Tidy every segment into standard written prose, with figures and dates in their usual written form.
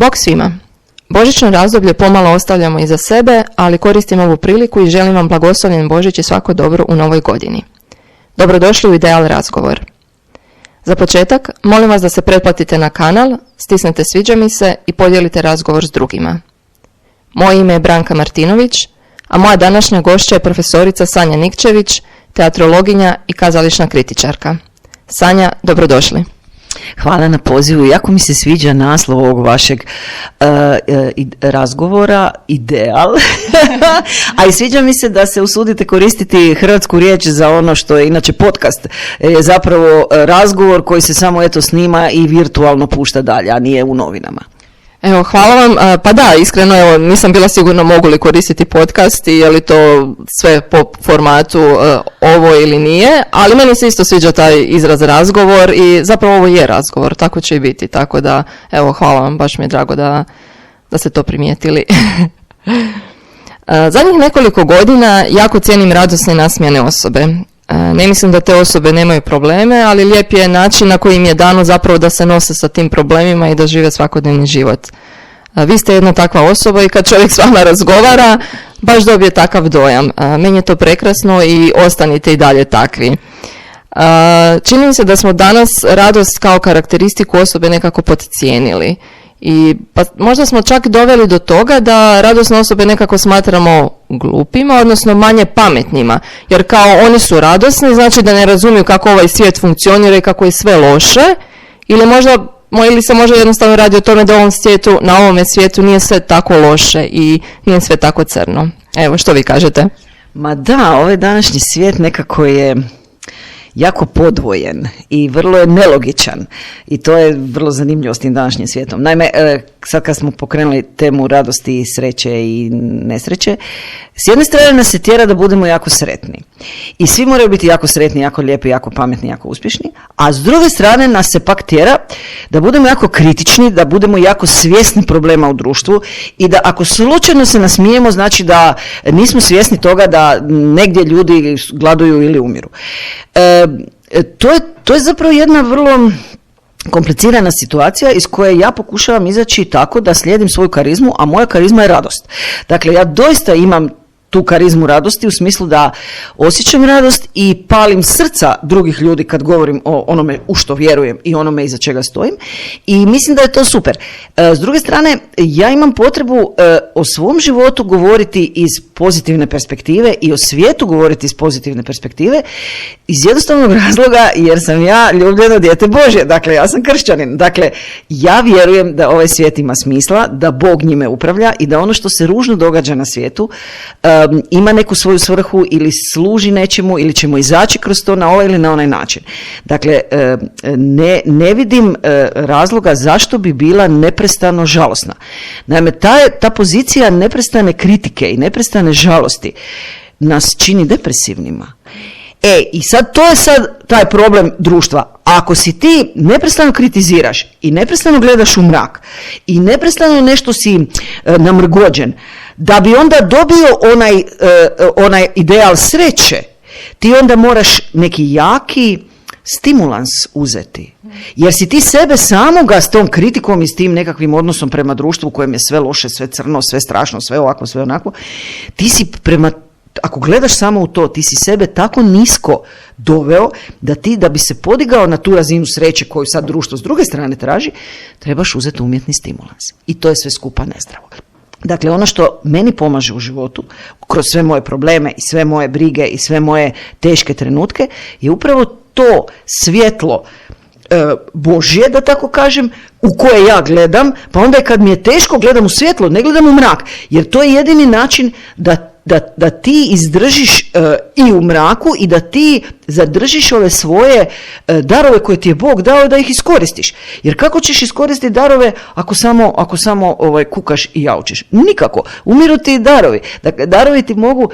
Bog svima! Božićno razdoblje pomalo ostavljamo iza sebe, ali koristim ovu priliku i želim vam blagoslovljen Božić i svako dobro u novoj godini. Dobrodošli u Ideal razgovor. Za početak, molim vas da se pretplatite na kanal, stisnete sviđa mi se i podijelite razgovor s drugima. Moje ime je Branka Martinović, a moja današnja gošća je profesorica Sanja Nikčević, teatrologinja i kazališna kritičarka. Sanja, dobrodošli. Hvala na pozivu. Jako mi se sviđa naslov ovog vašeg razgovora, Ideal. A i sviđa mi se da se usudite koristiti hrvatsku riječ za ono što je inače podcast. Je zapravo razgovor koji se samo snima i virtualno pušta dalje, a nije u novinama. Evo, hvala vam. Pa da, iskreno, evo, nisam bila sigurna mogu li koristiti podcast i je li to sve po formatu ovo ili nije, ali meni se isto sviđa taj izraz razgovor i zapravo ovo je razgovor, tako će i biti, tako da, evo, hvala vam, baš mi je drago da ste to primijetili. Zadnjih nekoliko godina jako cijenim radosne i nasmijane osobe. Ne mislim da te osobe nemaju probleme, ali lijep je način na koji im je dano zapravo da se nose sa tim problemima i da žive svakodnevni život. Vi ste jedna takva osoba i kad čovjek s vama razgovara, baš dobije takav dojam. Meni je to prekrasno i ostanite i dalje takvi. Čini mi se da smo danas radost kao karakteristiku osobe nekako podcijenili. I pa možda smo čak doveli do toga da radosne osobe nekako smatramo glupima, odnosno manje pametnima, jer kao oni su radosni, znači da ne razumiju kako ovaj svijet funkcionira i kako je sve loše, ili se možda jednostavno radi o tome da na ovome svijetu nije sve tako loše i nije sve tako crno. Evo, što vi kažete? Ma da, ovaj današnji svijet nekako je jako podvojen i vrlo je nelogičan i to je vrlo zanimljivo s tim današnjim svijetom. Naime, sad kad smo pokrenuli temu radosti, sreće i nesreće, s jedne strane nas se tjera da budemo jako sretni i svi moraju biti jako sretni, jako lijepi, jako pametni, jako uspješni, a s druge strane nas se pak tjera da budemo jako kritični, da budemo jako svjesni problema u društvu i da ako slučajno se nasmijemo, znači da nismo svjesni toga da negdje ljudi gladuju ili umiru. To je zapravo jedna vrlo komplicirana situacija iz koje ja pokušavam izaći tako da slijedim svoju karizmu, a moja karizma je radost. Dakle, ja doista imam tu karizmu radosti u smislu da osjećam radost i palim srca drugih ljudi kad govorim o onome u što vjerujem i onome iza čega stojim i mislim da je to super. S druge strane, ja imam potrebu o svom životu govoriti iz pozitivne perspektive i o svijetu govoriti iz pozitivne perspektive iz jednostavnog razloga jer sam ja ljubljeno dijete Božje, dakle ja sam kršćanin, dakle ja vjerujem da ovaj svijet ima smisla, da Bog njime upravlja i da ono što se ružno događa na svijetu ima neku svoju svrhu ili služi nečemu ili ćemo izaći kroz to na ovaj ili na onaj način. Dakle, ne vidim razloga zašto bi bila neprestano žalosna. Naime, ta pozicija neprestane kritike i neprestane žalosti nas čini depresivnima. I to je sad taj problem društva. Ako si ti neprestano kritiziraš i neprestano gledaš u mrak i neprestano nešto si namrgođen, da bi onda dobio onaj ideal sreće, ti onda moraš neki jaki stimulans uzeti. Jer si ti sebe samoga s tom kritikom i s tim nekakvim odnosom prema društvu u kojem je sve loše, sve crno, sve strašno, sve ovako, sve onako, ti si ako gledaš samo u to, ti si sebe tako nisko doveo da bi se podigao na tu razinu sreće koju sad društvo s druge strane traži, trebaš uzeti umjetni stimulans. I to je sve skupa nezdravo. Dakle, ono što meni pomaže u životu, kroz sve moje probleme i sve moje brige i sve moje teške trenutke, je upravo to svjetlo Božje, da tako kažem, u koje ja gledam, pa onda kad mi je teško gledam u svjetlo, ne gledam u mrak, jer to je jedini način da ti izdržiš i u mraku i da ti zadržiš ove svoje darove koje ti je Bog dao da ih iskoristiš. Jer kako ćeš iskoristiti darove ako samo kukaš i jaučiš? Nikako. Umiru ti darovi. Dakle, darovi ti mogu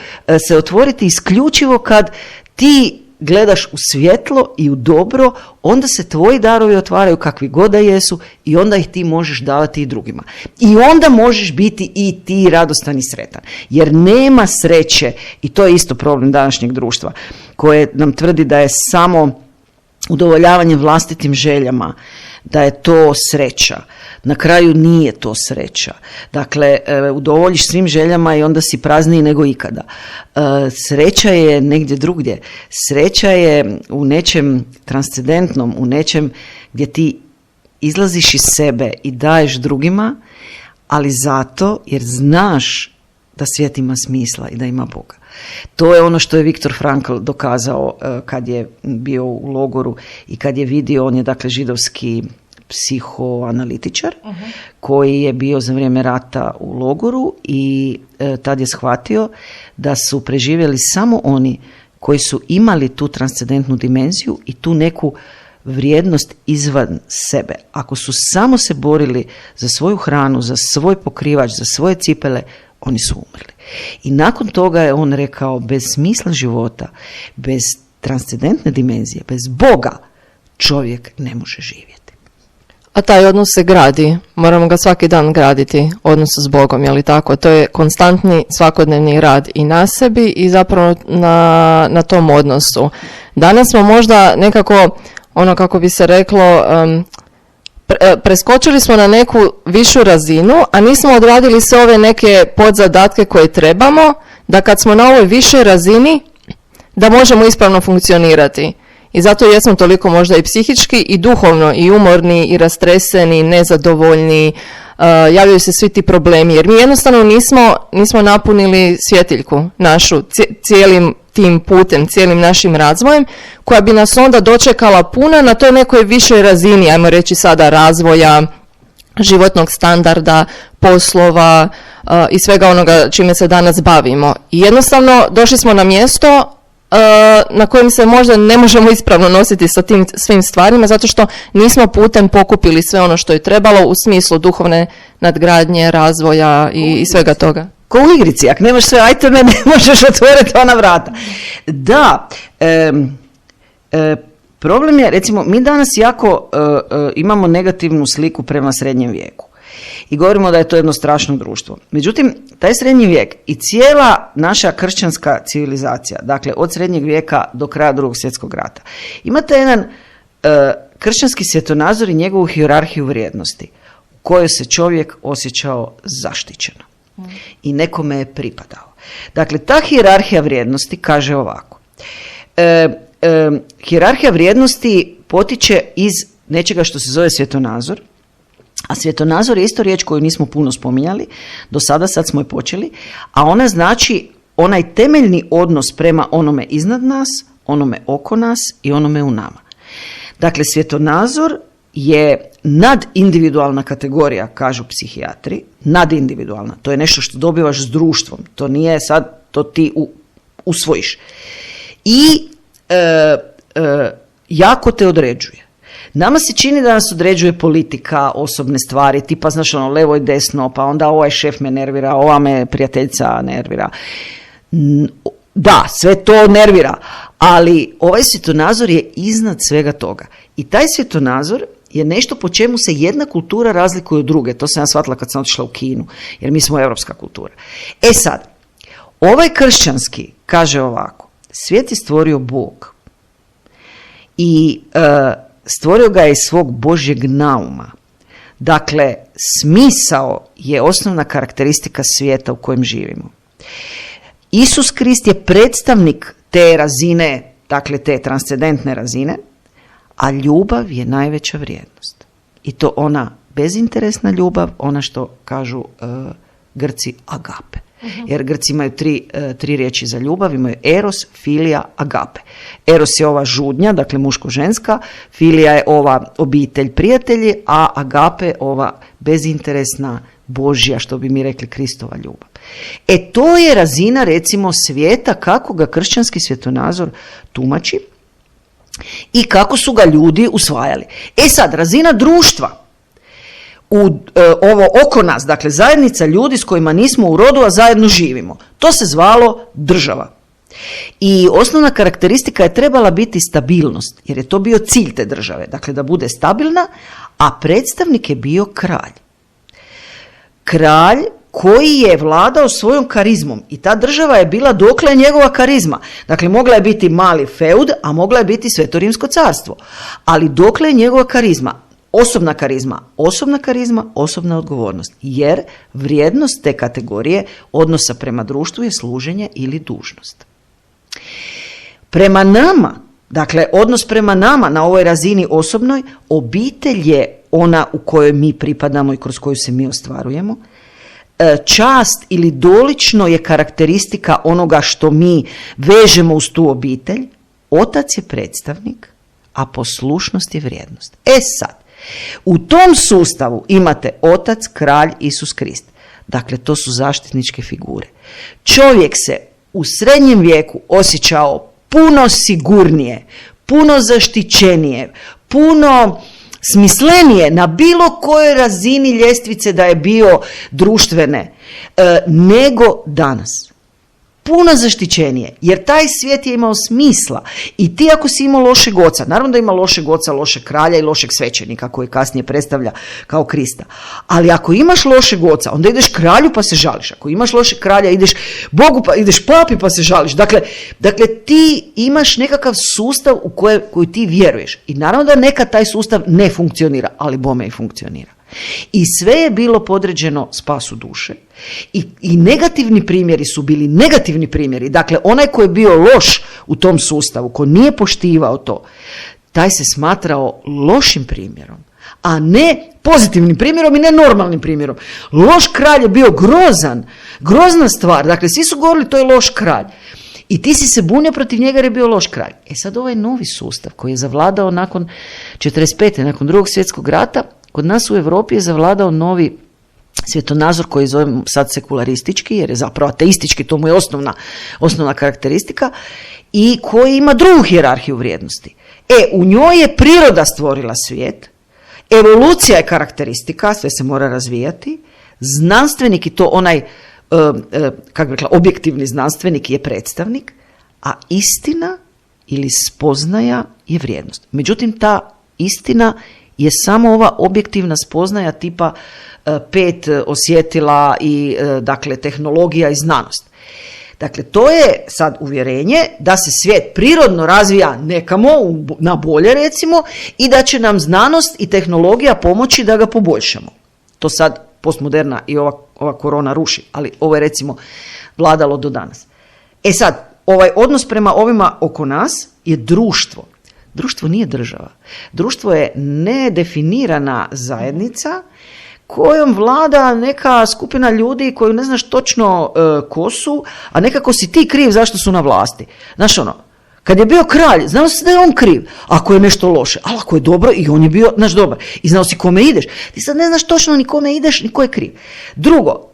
se otvoriti isključivo kad ti gledaš u svjetlo i u dobro, onda se tvoji darovi otvaraju kakvi god da jesu i onda ih ti možeš davati i drugima. I onda možeš biti i ti radostan i sretan. Jer nema sreće, i to je isto problem današnjeg društva, koje nam tvrdi da je samo udovoljavanje vlastitim željama, da je to sreća. Na kraju nije to sreća. Dakle, udovoljiš svim željama i onda si prazniji nego ikada. Sreća je negdje drugdje. Sreća je u nečem transcendentnom, u nečem gdje ti izlaziš iz sebe i daješ drugima, ali zato jer znaš da svijet ima smisla i da ima Boga. To je ono što je Viktor Frankl dokazao kad je bio u logoru i kad je vidio, on je dakle židovski psihoanalitičar koji je bio za vrijeme rata u logoru i tad je shvatio da su preživjeli samo oni koji su imali tu transcendentnu dimenziju i tu neku vrijednost izvan sebe. Ako su samo se borili za svoju hranu, za svoj pokrivač, za svoje cipele, oni su umrli. I nakon toga je on rekao, bez smisla života, bez transcendentne dimenzije, bez Boga, čovjek ne može živjeti. A taj odnos se gradi, moramo ga svaki dan graditi, odnos s Bogom, je li tako? To je konstantni svakodnevni rad i na sebi i zapravo na tom odnosu. Danas smo možda nekako, ono kako bi se reklo, preskočili smo na neku višu razinu, a nismo odradili sve ove neke podzadatke koje trebamo, da kad smo na ovoj višoj razini, da možemo ispravno funkcionirati. I zato jesmo toliko možda i psihički i duhovno i umorni i rastreseni, nezadovoljni, javljaju se svi ti problemi, jer mi jednostavno nismo napunili svjetiljku našu cijelim tim putem, cijelim našim razvojem, koja bi nas onda dočekala puna na toj nekoj višoj razini, ajmo reći sada razvoja, životnog standarda, poslova i svega onoga čime se danas bavimo. I jednostavno došli smo na mjesto na kojem se možda ne možemo ispravno nositi sa tim svim stvarima, zato što nismo putem pokupili sve ono što je trebalo u smislu duhovne nadgradnje, razvoja i svega toga. Ko u igrici, ako nemaš sve ajteme, ne možeš otvoriti ona vrata. Da, problem je, recimo, mi danas jako imamo negativnu sliku prema srednjem vijeku. I govorimo da je to jedno strašno društvo. Međutim, taj srednji vijek i cijela naša kršćanska civilizacija, dakle od srednjeg vijeka do kraja Drugog svjetskog rata, imate jedan kršćanski svjetonazor i njegovu hijerarhiju vrijednosti u kojoj se čovjek osjećao zaštićeno i nekome je pripadao. Dakle, ta hijerarhija vrijednosti kaže ovako. Hijerarhija vrijednosti potiče iz nečega što se zove svjetonazor, a svjetonazor je isto riječ koju nismo puno spominjali, do sada, sad smo je počeli, a ona znači onaj temeljni odnos prema onome iznad nas, onome oko nas i onome u nama. Dakle, svjetonazor je nadindividualna kategorija, kažu psihijatri, nadindividualna. To je nešto što dobivaš s društvom, to nije sad, to ti usvojiš. I jako te određuje. Nama se čini da nas određuje politika, osobne stvari, tipa, znaš, ono, levo i desno, pa onda ovaj šef me nervira, ova me prijateljica nervira. Da, sve to nervira, ali ovaj svjetonazor je iznad svega toga. I taj svjetonazor je nešto po čemu se jedna kultura razlikuje od druge. To sam ja shvatila kad sam otišla u Kinu, jer mi smo europska kultura. E sad, ovaj kršćanski kaže ovako, svijet je stvorio Bog i stvorio ga je iz svog Božjeg nauma. Dakle, smisao je osnovna karakteristika svijeta u kojem živimo. Isus Krist je predstavnik te razine, dakle te transcendentne razine, a ljubav je najveća vrijednost. I to ona bezinteresna ljubav, ona što kažu Grci agape. Jer Grci imaju tri riječi za ljubav, imaju eros, filija, agape. Eros je ova žudnja, dakle muško-ženska, filija je ova obitelj, prijatelji, a agape ova bezinteresna Božja, što bi mi rekli Kristova ljubav. E to je razina, recimo, svijeta kako ga kršćanski svjetonazor tumači i kako su ga ljudi usvajali. E sad, razina društva, ovo oko nas, dakle zajednica ljudi s kojima nismo u rodu, a zajedno živimo. To se zvalo država. I osnovna karakteristika je trebala biti stabilnost, jer je to bio cilj te države, dakle da bude stabilna, a predstavnik je bio kralj. Kralj koji je vladao svojom karizmom i ta država je bila dokle njegova karizma. Dakle, mogla je biti mali feud, a mogla je biti Svetorimsko carstvo. Ali dokle je njegova karizma? Osobna karizma, osobna odgovornost. Jer vrijednost te kategorije odnosa prema društvu je služenje ili dužnost. Prema nama, dakle, odnos prema nama na ovoj razini osobnoj, obitelj je ona u kojoj mi pripadamo i kroz koju se mi ostvarujemo. Čast ili dolično je karakteristika onoga što mi vežemo uz tu obitelj. Otac je predstavnik, a poslušnost je vrijednost. Sad, u tom sustavu imate Otac, Kralj, Isus Krist. Dakle, to su zaštitničke figure. Čovjek se u srednjem vijeku osjećao puno sigurnije, puno zaštićenije, puno smislenije na bilo kojoj razini ljestvice da je bio društvene nego danas. Puno zaštićenije, jer taj svijet je imao smisla. I ti ako si imao lošeg oca, naravno da ima lošeg oca, lošeg kralja i lošeg svećenika koji kasnije predstavlja kao Krista. Ali ako imaš lošeg oca, onda ideš kralju pa se žališ. Ako imaš lošeg kralja, ideš Bogu pa ideš papi pa se žališ. Dakle ti imaš nekakav sustav u koji ti vjeruješ. I naravno da nekad taj sustav ne funkcionira, ali bome i funkcionira. I sve je bilo podređeno spasu duše i negativni primjeri su bili negativni primjeri. Dakle, onaj ko je bio loš u tom sustavu, ko nije poštivao to, taj se smatrao lošim primjerom, a ne pozitivnim primjerom i ne normalnim primjerom. Loš kralj je bio grozna stvar. Dakle, svi su govorili to je loš kralj. I ti si se bunio protiv njega jer je bio loš kralj. Sad ovaj novi sustav koji je zavladao nakon 45. nakon Drugog svjetskog rata, kod nas u Europi je zavladao novi svjetonazor koji zovemo sad sekularistički, jer je zapravo ateistički, to mu je osnovna karakteristika, i koji ima drugu hijerarhiju vrijednosti. U njoj je priroda stvorila svijet, evolucija je karakteristika, sve se mora razvijati, znanstvenik i to onaj, kako bi rekla, objektivni znanstvenik je predstavnik, a istina ili spoznaja je vrijednost. Međutim, ta istina je samo ova objektivna spoznaja tipa 5 osjetila i dakle tehnologija i znanost. Dakle, to je sad uvjerenje da se svijet prirodno razvija nekamo na bolje recimo i da će nam znanost i tehnologija pomoći da ga poboljšamo. To sad postmoderna i ova korona ruši, ali ovo je recimo vladalo do danas. Sad, ovaj odnos prema ovima oko nas je društvo. Društvo nije država. Društvo je nedefinirana zajednica kojom vlada neka skupina ljudi koju ne znaš točno ko su, a nekako si ti kriv zašto su na vlasti. Znaš kad je bio kralj, znao si da je on kriv ako je nešto loše, ali ako je dobro i on je bio dobar. I znao si kome ideš. Ti sad ne znaš točno ni kome ideš, ni ko je kriv. Drugo,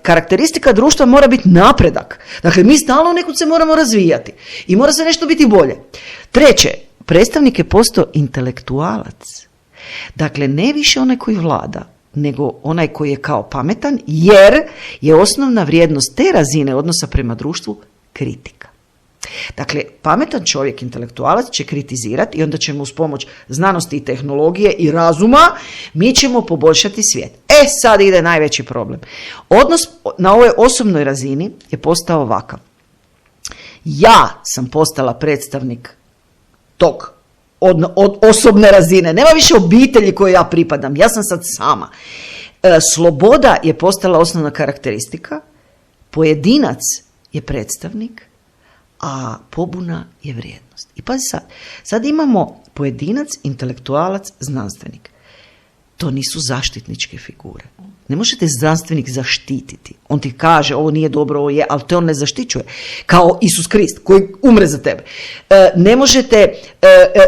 karakteristika društva mora biti napredak. Dakle, mi stalno nekud se moramo razvijati i mora se nešto biti bolje. Treće, predstavnik je postao intelektualac. Dakle, ne više onaj koji vlada, nego onaj koji je kao pametan, jer je osnovna vrijednost te razine odnosa prema društvu kritika. Dakle, pametan čovjek, intelektualac, će kritizirati i onda ćemo uz pomoć znanosti i tehnologije i razuma, mi ćemo poboljšati svijet. Sad ide najveći problem. Odnos na ovoj osobnoj razini je postao ovakav. Ja sam postala predstavnik tog od osobne razine. Nema više obitelji kojoj ja pripadam. Ja sam sad sama. Sloboda je postala osnovna karakteristika. Pojedinac je predstavnik, a pobuna je vrijednost. I pazi sad imamo pojedinac, intelektualac, znanstvenik. To nisu zaštitničke figure. Ne možete znanstvenik zaštititi. On ti kaže ovo nije dobro, ovo je, ali te on ne zaštićuje. Kao Isus Krist koji umre za tebe. Ne možete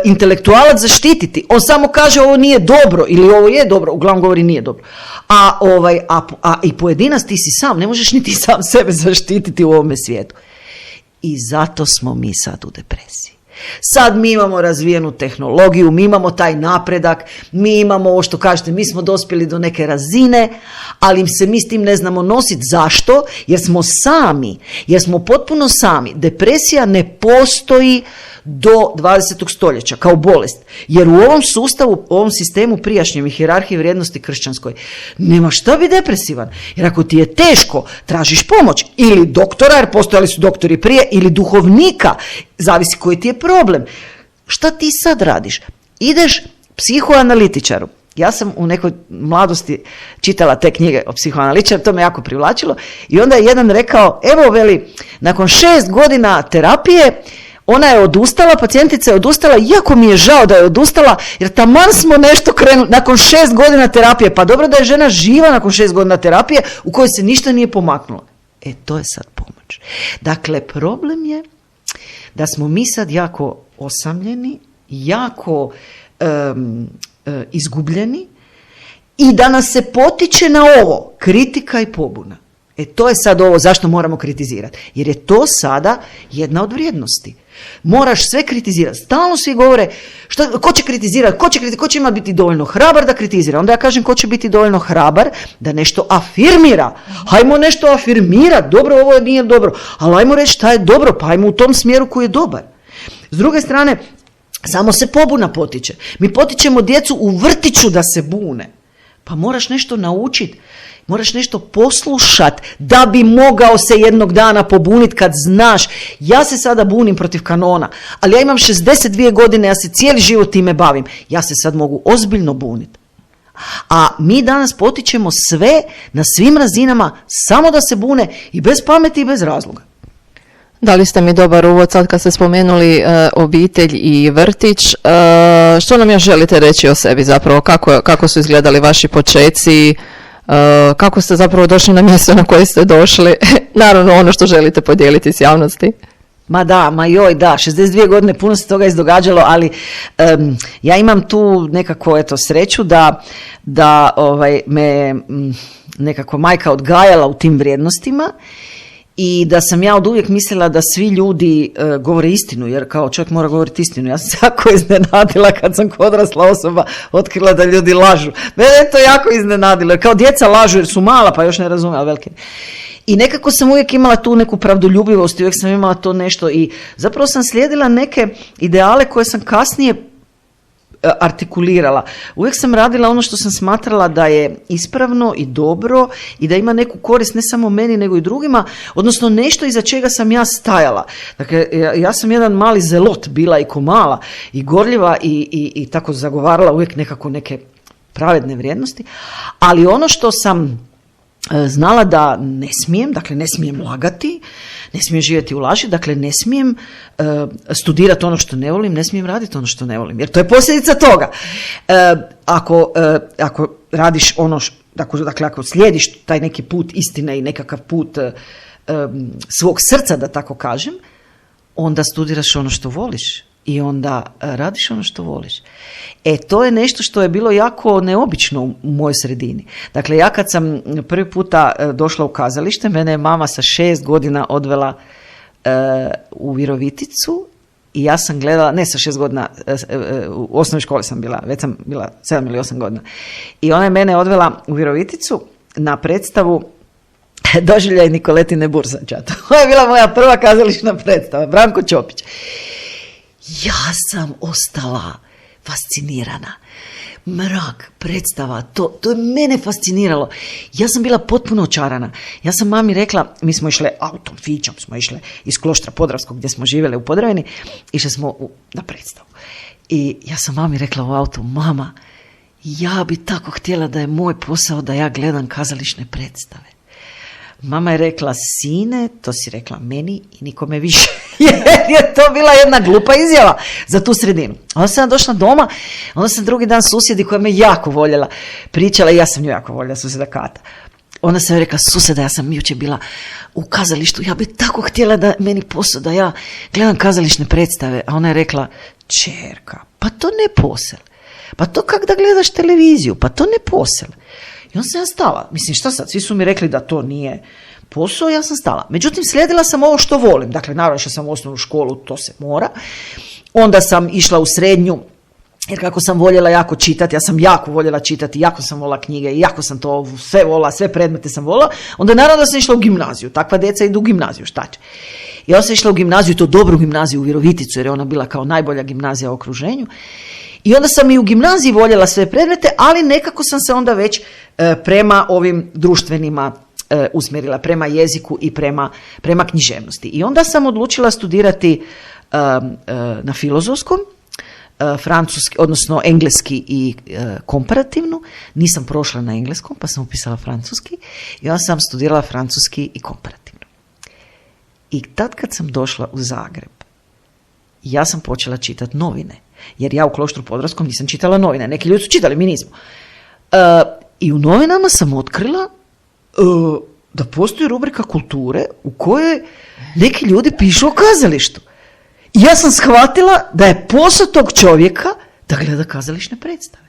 intelektualac zaštititi. On samo kaže ovo nije dobro ili ovo je dobro. Uglavnom govori nije dobro. A i pojedinac ti si sam. Ne možeš niti sam sebe zaštititi u ovome svijetu. I zato smo mi sad u depresiji. Sad mi imamo razvijenu tehnologiju, mi imamo taj napredak, mi imamo ovo što kažete, mi smo dospjeli do neke razine, ali se mi s tim ne znamo nositi. Zašto? Jer smo sami, jer smo potpuno sami. Depresija ne postoji do 20. stoljeća kao bolest. Jer u ovom sustavu, u ovom sistemu prijašnjem i hijerarhiji vrijednosti kršćanskoj, nema šta biti depresivan. Jer ako ti je teško, tražiš pomoć. Ili doktora, jer postojali su doktori prije, ili duhovnika, zavisi koji ti je problem. Šta ti sad radiš? Ideš psihoanalitičaru. Ja sam u nekoj mladosti čitala te knjige o psihoanalitičaru, to me jako privlačilo. I onda je jedan rekao, evo veli, nakon 6 godina terapije, ona je odustala, pacijentica je odustala, iako mi je žao da je odustala, jer taman smo nešto krenuli, nakon 6 godina terapije, pa dobro da je žena živa nakon 6 godina terapije u kojoj se ništa nije pomaknulo. To je sad pomoć. Dakle, problem je da smo mi sad jako osamljeni, jako izgubljeni i da nas se potiče na ovo, kritika i pobuna. To je sad ovo zašto moramo kritizirati. Jer je to sada jedna od vrijednosti. Moraš sve kritizirati. Stalno svi govore, ko će kritizirati, ko će imati biti dovoljno hrabar da kritizira. Onda ja kažem, ko će biti dovoljno hrabar da nešto afirmira. Hajmo nešto afirmirati. Dobro, ovo nije dobro. Ali hajmo reći šta je dobro, pa hajmo u tom smjeru koji je dobar. S druge strane, samo se pobuna potiče. Mi potičemo djecu u vrtiću da se bune. Pa moraš nešto naučiti. Moraš nešto poslušat da bi mogao se jednog dana pobuniti kad znaš. Ja se sada bunim protiv kanona, ali ja imam 62 godine, ja se cijeli život time bavim. Ja se sad mogu ozbiljno buniti. A mi danas potičemo sve na svim razinama samo da se bune i bez pameti i bez razloga. Dali ste mi dobar uvod sad kad ste spomenuli obitelj i vrtić. Što nam još želite reći o sebi zapravo? Kako su izgledali vaši počeci? Kako ste zapravo došli na mjesto na koje ste došli? Naravno ono što želite podijeliti s javnosti. Ma da, 62 godine puno se toga izdogađalo, ali ja imam tu nekako sreću da me nekako majka odgajala u tim vrijednostima i da sam ja od uvijek mislila da svi ljudi govore istinu, jer kao čovjek mora govoriti istinu. Ja sam se jako iznenadila kad sam kao odrasla osoba otkrila da ljudi lažu. Mene je to jako iznenadilo, jer kao djeca lažu jer su mala pa još ne razume, ali velike. I nekako sam uvijek imala tu neku pravdoljubivost, uvijek sam imala to nešto i zapravo sam slijedila neke ideale koje sam kasnije artikulirala. Uvijek sam radila ono što sam smatrala da je ispravno i dobro i da ima neku korist ne samo meni nego i drugima, odnosno nešto iza čega sam ja stajala. Dakle, ja sam jedan mali zelot bila i ko mala i gorljiva i tako zagovarala uvijek nekako neke pravedne vrijednosti, ali ono što sam znala da ne smijem lagati, ne smijem živjeti u laži, dakle ne smijem studirati ono što ne volim, ne smijem raditi ono što ne volim, jer to je posljedica toga. Ako radiš ono, dakle ako slijediš taj neki put istine i nekakav put svog srca, da tako kažem, onda studiraš ono što voliš. I onda radiš ono što voliš. To je nešto što je bilo jako neobično u mojoj sredini. Dakle, ja kad sam prvi puta došla u kazalište, mene je mama sa 6 godina odvela u Viroviticu i ja sam gledala, ne sa 6 godina, u osnovnoj školi sam bila, već sam bila 7 ili 8 godina. I ona je mene odvela u Viroviticu na predstavu Doživljaj Nikoletine Bursanča. To je bila moja prva kazališna predstava, Branko Ćopić. Ja sam ostala fascinirana. Mrak, predstava, to je mene fasciniralo. Ja sam bila potpuno očarana. Ja sam mami rekla, mi smo išle autom, fićom, smo išle iz Kloštra Podravskog gdje smo živjeli u Podravini, išli smo na predstavu. I ja sam mami rekla u autu, mama, ja bi tako htjela da je moj posao da ja gledam kazališne predstave. Mama je rekla, sine, to si rekla meni i nikome više. Jer je to bila jedna glupa izjava za tu sredinu. Onda sam došla doma, onda sam drugi dan susjedi koja me jako voljela pričala i ja sam nju jako voljela, susjeda Kata. Onda sam joj rekla, susjeda, ja sam jučer bila u kazalištu, ja bi tako htjela da meni posao, da ja gledam kazališne predstave. A ona je rekla, čerka, pa to ne posel. Pa to kak da gledaš televiziju, pa to ne posel. I onda sam ja stala. Mislim, šta sad? Svi su mi rekli da to nije posao, ja sam stala. Međutim, slijedila sam ovo što volim. Dakle, naravno što sam u osnovnu školu, to se mora. onda sam išla u srednju, jer kako sam voljela jako čitati, ja sam jako voljela čitati, jako sam volila knjige, jako sam to sve volila, sve predmete sam volila, onda naravno da sam išla u gimnaziju, takva djeca idu u gimnaziju, šta će. Ja sam išla u gimnaziju, to dobru gimnaziju u Viroviticu, jer je ona bila kao najbolja gimnazija u okruženju. I onda sam i u gimnaziji voljela sve predmete, ali nekako sam se onda već prema ovim društvenima usmjerila, prema jeziku i prema književnosti. I onda sam odlučila studirati na filozofskom, francuski, odnosno engleski i komparativnu. Nisam prošla na engleskom, pa sam upisala francuski i onda sam studirala francuski i komparativno. I tad kad sam došla u Zagreb, ja sam počela čitati novine. Jer ja u Kloštru Podravskom nisam čitala novine. Neki ljudi su čitali, mi nismo. I u novinama sam otkrila da postoji rubrika kulture u kojoj neki ljudi pišu o kazalištu. I ja sam shvatila da je posao tog čovjeka da gleda kazališne predstave.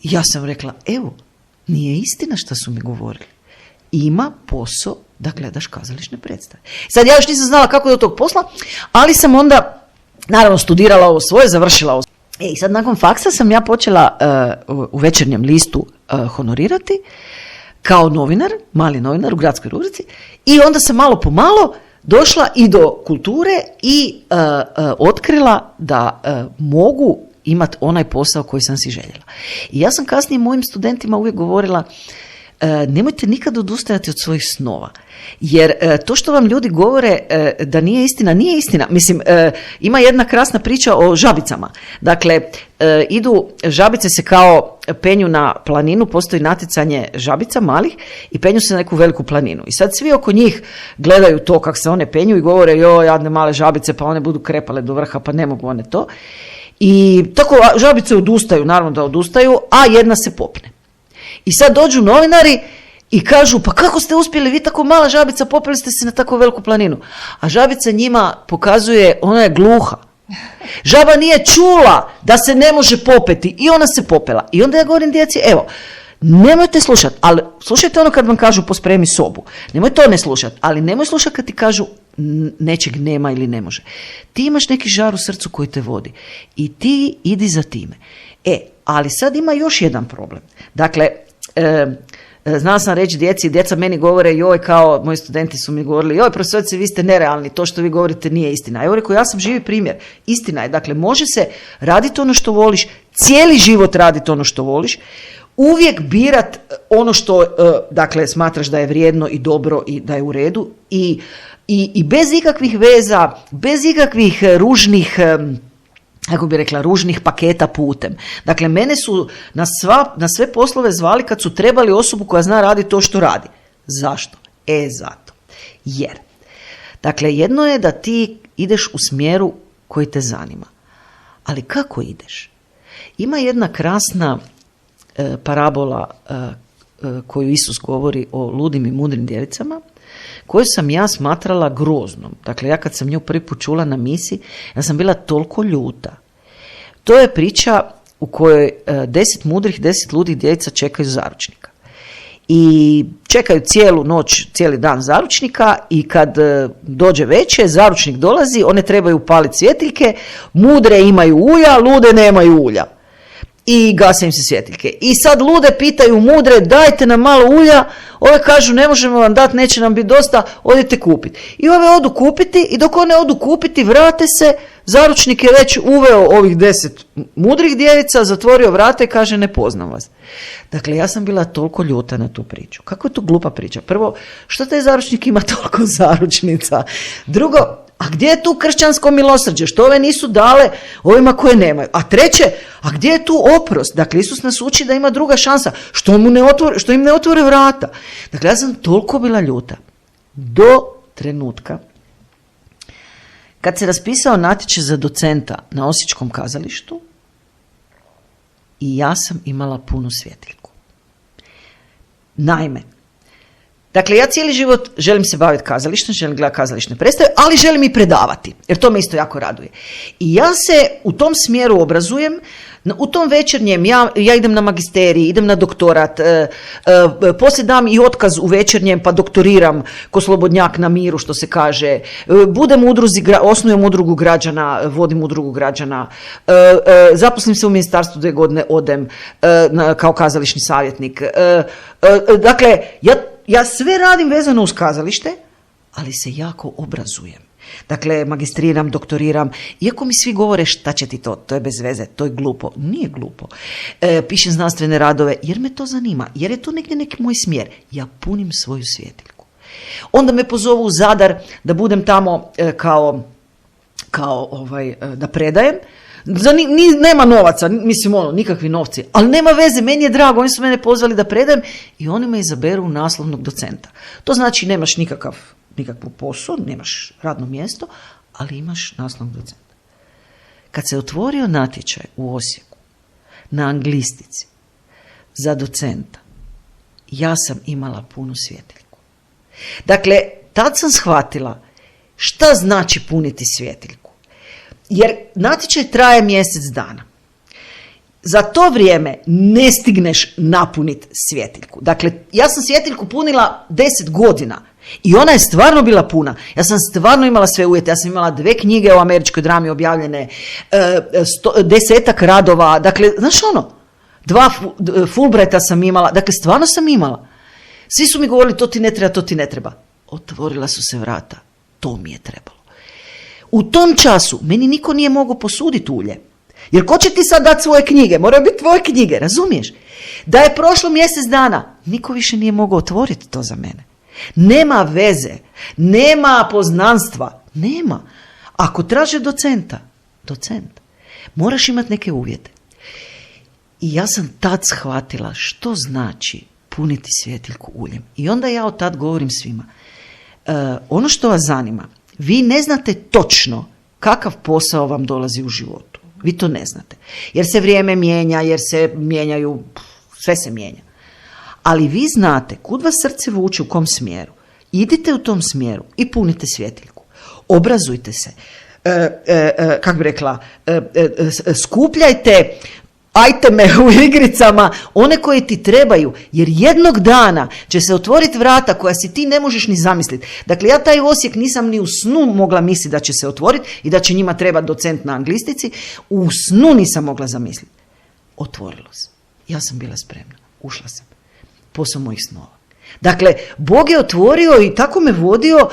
I ja sam rekla, evo, nije istina što su mi govorili. Ima posao da gledaš kazališne predstave. Sad ja još nisam znala kako do tog posla, ali sam onda naravno studirala ovo svoje, završila ovo. I sad nakon faksa sam ja počela u Večernjem listu honorirati kao novinar, mali novinar u gradskoj rubrici, i onda sam malo po malo došla i do kulture i otkrila da mogu imati onaj posao koji sam si željela. I ja sam kasnije mojim studentima uvijek govorila, nemojte nikad odustajati od svojih snova. Jer to što vam ljudi govore da nije istina, nije istina. Mislim, ima jedna krasna priča o žabicama. Dakle, idu, žabice se kao penju na planinu, postoji natjecanje žabica malih i penju se na neku veliku planinu. I sad svi oko njih gledaju to kako se one penju i govore, joj, jadne male žabice, pa one budu krepale do vrha, pa ne mogu one to. I tako žabice odustaju, naravno da odustaju, a jedna se popne. I sad dođu novinari i kažu, pa kako ste uspjeli, vi tako mala žabica, popeli ste se na tako veliku planinu. A žabica njima pokazuje, ona je gluha. Žaba nije čula da se ne može popeti i ona se popela. I onda ja govorim djeci, evo, nemojte slušati, ali slušajte ono kad vam kažu pospremi sobu. Nemoj to ne slušati, ali nemoj slušati kad ti kažu nečeg nema ili ne može. Ti imaš neki žar u srcu koji te vodi i ti idi za time. Ali sad ima još jedan problem. Dakle, znala sam reći djeci, djeca meni govore, joj, kao moji studenti su mi govorili, joj, profesorice, vi ste nerealni, to što vi govorite nije istina. Evo, rekao, ja sam živi primjer. Istina je, dakle, može se raditi ono što voliš, cijeli život raditi ono što voliš, uvijek birat ono što, dakle, smatraš da je vrijedno i dobro i da je u redu i bez ikakvih veza, bez ikakvih ružnih, kako bi rekla, ružnih paketa putem. Dakle, mene su na sve poslove zvali kad su trebali osobu koja zna raditi to što radi. Zašto? Zato. Jer, dakle, jedno je da ti ideš u smjeru koji te zanima. Ali kako ideš? Ima jedna krasna parabola koju Isus govori o ludim i mudrim djevicama, koju sam ja smatrala groznom. Dakle, ja kad sam nju prvi put čula na misi, ja sam bila toliko ljuta. To je priča u kojoj 10 mudrih, 10 ludih djevica čekaju zaručnika. I čekaju cijelu noć, cijeli dan zaručnika i kad dođe veče, zaručnik dolazi, one trebaju upaliti svjetiljke, mudre imaju ulja, lude nemaju ulja. I gase im se svjetiljke. I sad lude pitaju mudre, dajte nam malo ulja, ove kažu ne možemo vam dati, neće nam biti dosta, odite kupiti. I ove odu kupiti i dok one odu kupiti, vrate se, zaručnik je već uveo ovih 10 mudrih djevica, zatvorio vrata i kaže ne poznam vas. Dakle, ja sam bila toliko ljuta na tu priču. Kako je to glupa priča? Prvo, što taj zaručnik ima toliko zaručnica? Drugo, a gdje je tu kršćansko milosrđe? Što ove nisu dale ovima koje nemaju? A treće, a gdje je tu oprost? Dakle, Isus nas uči da ima druga šansa. Što im ne otvore vrata? Dakle, ja sam toliko bila ljuta. Do trenutka kad se raspisao natječaj za docenta na Osječkom kazalištu i ja sam imala punu svjetiljku. Naime, dakle, ja cijeli život želim se baviti kazalištem, želim gledati kazališne predstave, ali želim i predavati, jer to me isto jako raduje. I ja se u tom smjeru obrazujem, U tom večernjem ja idem na magisterij, idem na doktorat, poslije dam i otkaz u večernjem pa doktoriram ko slobodnjak na miru, što se kaže. Budem u udruzi, osnujem udrugu građana, vodim udrugu građana, zaposlim se u ministarstvu 2 godine, odem kao kazališni savjetnik. Dakle, ja sve radim vezano uz kazalište, ali se jako obrazujem. Dakle, magistriram, doktoriram, iako mi svi govore šta će ti to je bez veze, to je glupo. Nije glupo. Pišem znanstvene radove jer me to zanima, jer je to negdje neki moj smjer. Ja punim svoju svjetiljku. Onda me pozovu u Zadar da budem tamo da predajem. Nema novaca, nikakvi novci, ali nema veze, meni je drago, oni su mene pozvali da predajem i oni me izaberu u naslovnog docenta. To znači nemaš nikakvu posao, nemaš radno mjesto, ali imaš naslovnog docenta. Kad se otvorio natječaj u Osijeku na anglistici za docenta, ja sam imala punu svjetiljku. Dakle, tad sam shvatila šta znači puniti svjetiljku. Jer natječaj traje mjesec dana. Za to vrijeme ne stigneš napuniti svjetiljku. Dakle, ja sam svjetiljku punila 10 godina i ona je stvarno bila puna. Ja sam stvarno imala sve uvjete. Ja sam imala 2 knjige o američkoj drami objavljene, 10 radova. Dakle, znaš 2 Fulbrighta sam imala. Dakle, stvarno sam imala. Svi su mi govorili to ti ne treba. Otvorila su se vrata. To mi je trebalo. U tom času meni niko nije mogao posuditi ulje. Jer ko će ti sad dati svoje knjige? Moraju biti tvoje knjige, razumiješ? Da je prošlo mjesec dana, niko više nije mogao otvoriti to za mene. Nema veze, nema poznanstva, nema. Ako traže docent, moraš imati neke uvjete. I ja sam tad shvatila što znači puniti svjetiljku uljem. I onda ja od tad govorim svima. Ono što vas zanima, vi ne znate točno kakav posao vam dolazi u životu. Vi to ne znate. Jer se vrijeme mijenja, jer se mijenjaju, sve se mijenja. Ali vi znate kud vas srce vuče, u kom smjeru. Idite u tom smjeru i punite svjetiljku. Obrazujte se. Kako bi rekla, skupljajte ajteme u igricama, one koje ti trebaju, jer jednog dana će se otvoriti vrata koja si ti ne možeš ni zamisliti. Dakle, ja taj Osijek nisam ni u snu mogla misliti da će se otvoriti i da će njima trebati docent na anglistici. U snu nisam mogla zamisliti. Otvorilo se. Ja sam bila spremna. Ušla sam. Posao mojih snova. Dakle, Bog je otvorio i tako me vodio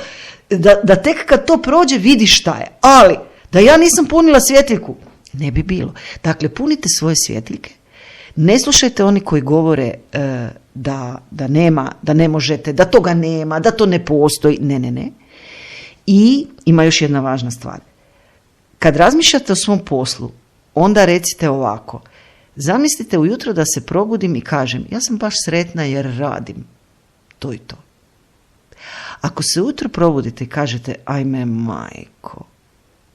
da tek kad to prođe vidiš šta je. Ali, da ja nisam punila svjetiljku, ne bi bilo. Dakle, punite svoje svjetiljke. Ne slušajte oni koji govore da nema, da ne možete, da toga nema, da to ne postoji. Ne. I ima još jedna važna stvar. Kad razmišljate o svom poslu, onda recite ovako. Zamislite ujutro da se probudim i kažem, ja sam baš sretna jer radim to i to. Ako se ujutro probudite i kažete, ajme majko,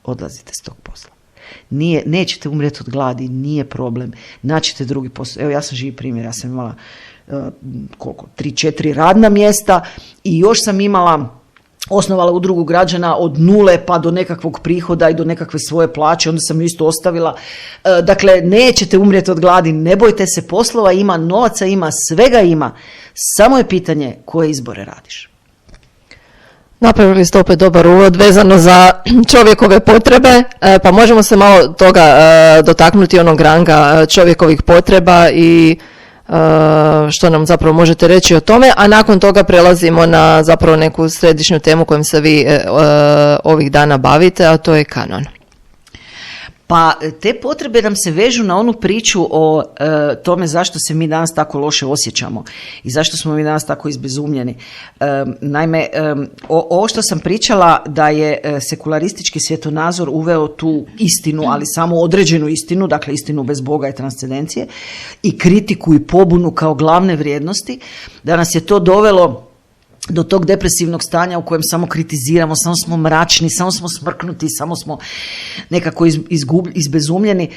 odlazite s tog posla. Nećete umrijeti od gladi, nije problem, naćete drugi posao. Evo, ja sam živi primjer, ja sam imala 3-4 radna mjesta i još sam osnovala udrugu građana od 0 pa do nekakvog prihoda i do nekakve svoje plaće, onda sam ju isto ostavila. Dakle, nećete umrijeti od gladi, ne bojte se, poslova ima, novaca ima, svega ima, samo je pitanje koje izbore radiš. Napravili ste opet dobar uvod vezano za čovjekove potrebe, pa možemo se malo toga dotaknuti, onog ranga čovjekovih potreba i što nam zapravo možete reći o tome, a nakon toga prelazimo na zapravo neku središnju temu kojom se vi ovih dana bavite, a to je kanon. Pa te potrebe nam se vežu na onu priču o tome zašto se mi danas tako loše osjećamo i zašto smo mi danas tako izbezumljeni. Naime, ovo što sam pričala da je sekularistički svjetonazor uveo tu istinu, ali samo određenu istinu, dakle istinu bez Boga i transcendencije, i kritiku i pobunu kao glavne vrijednosti, da nas je to dovelo do tog depresivnog stanja u kojem samo kritiziramo, samo smo mračni, samo smo smrknuti, samo smo nekako izbezumljeni.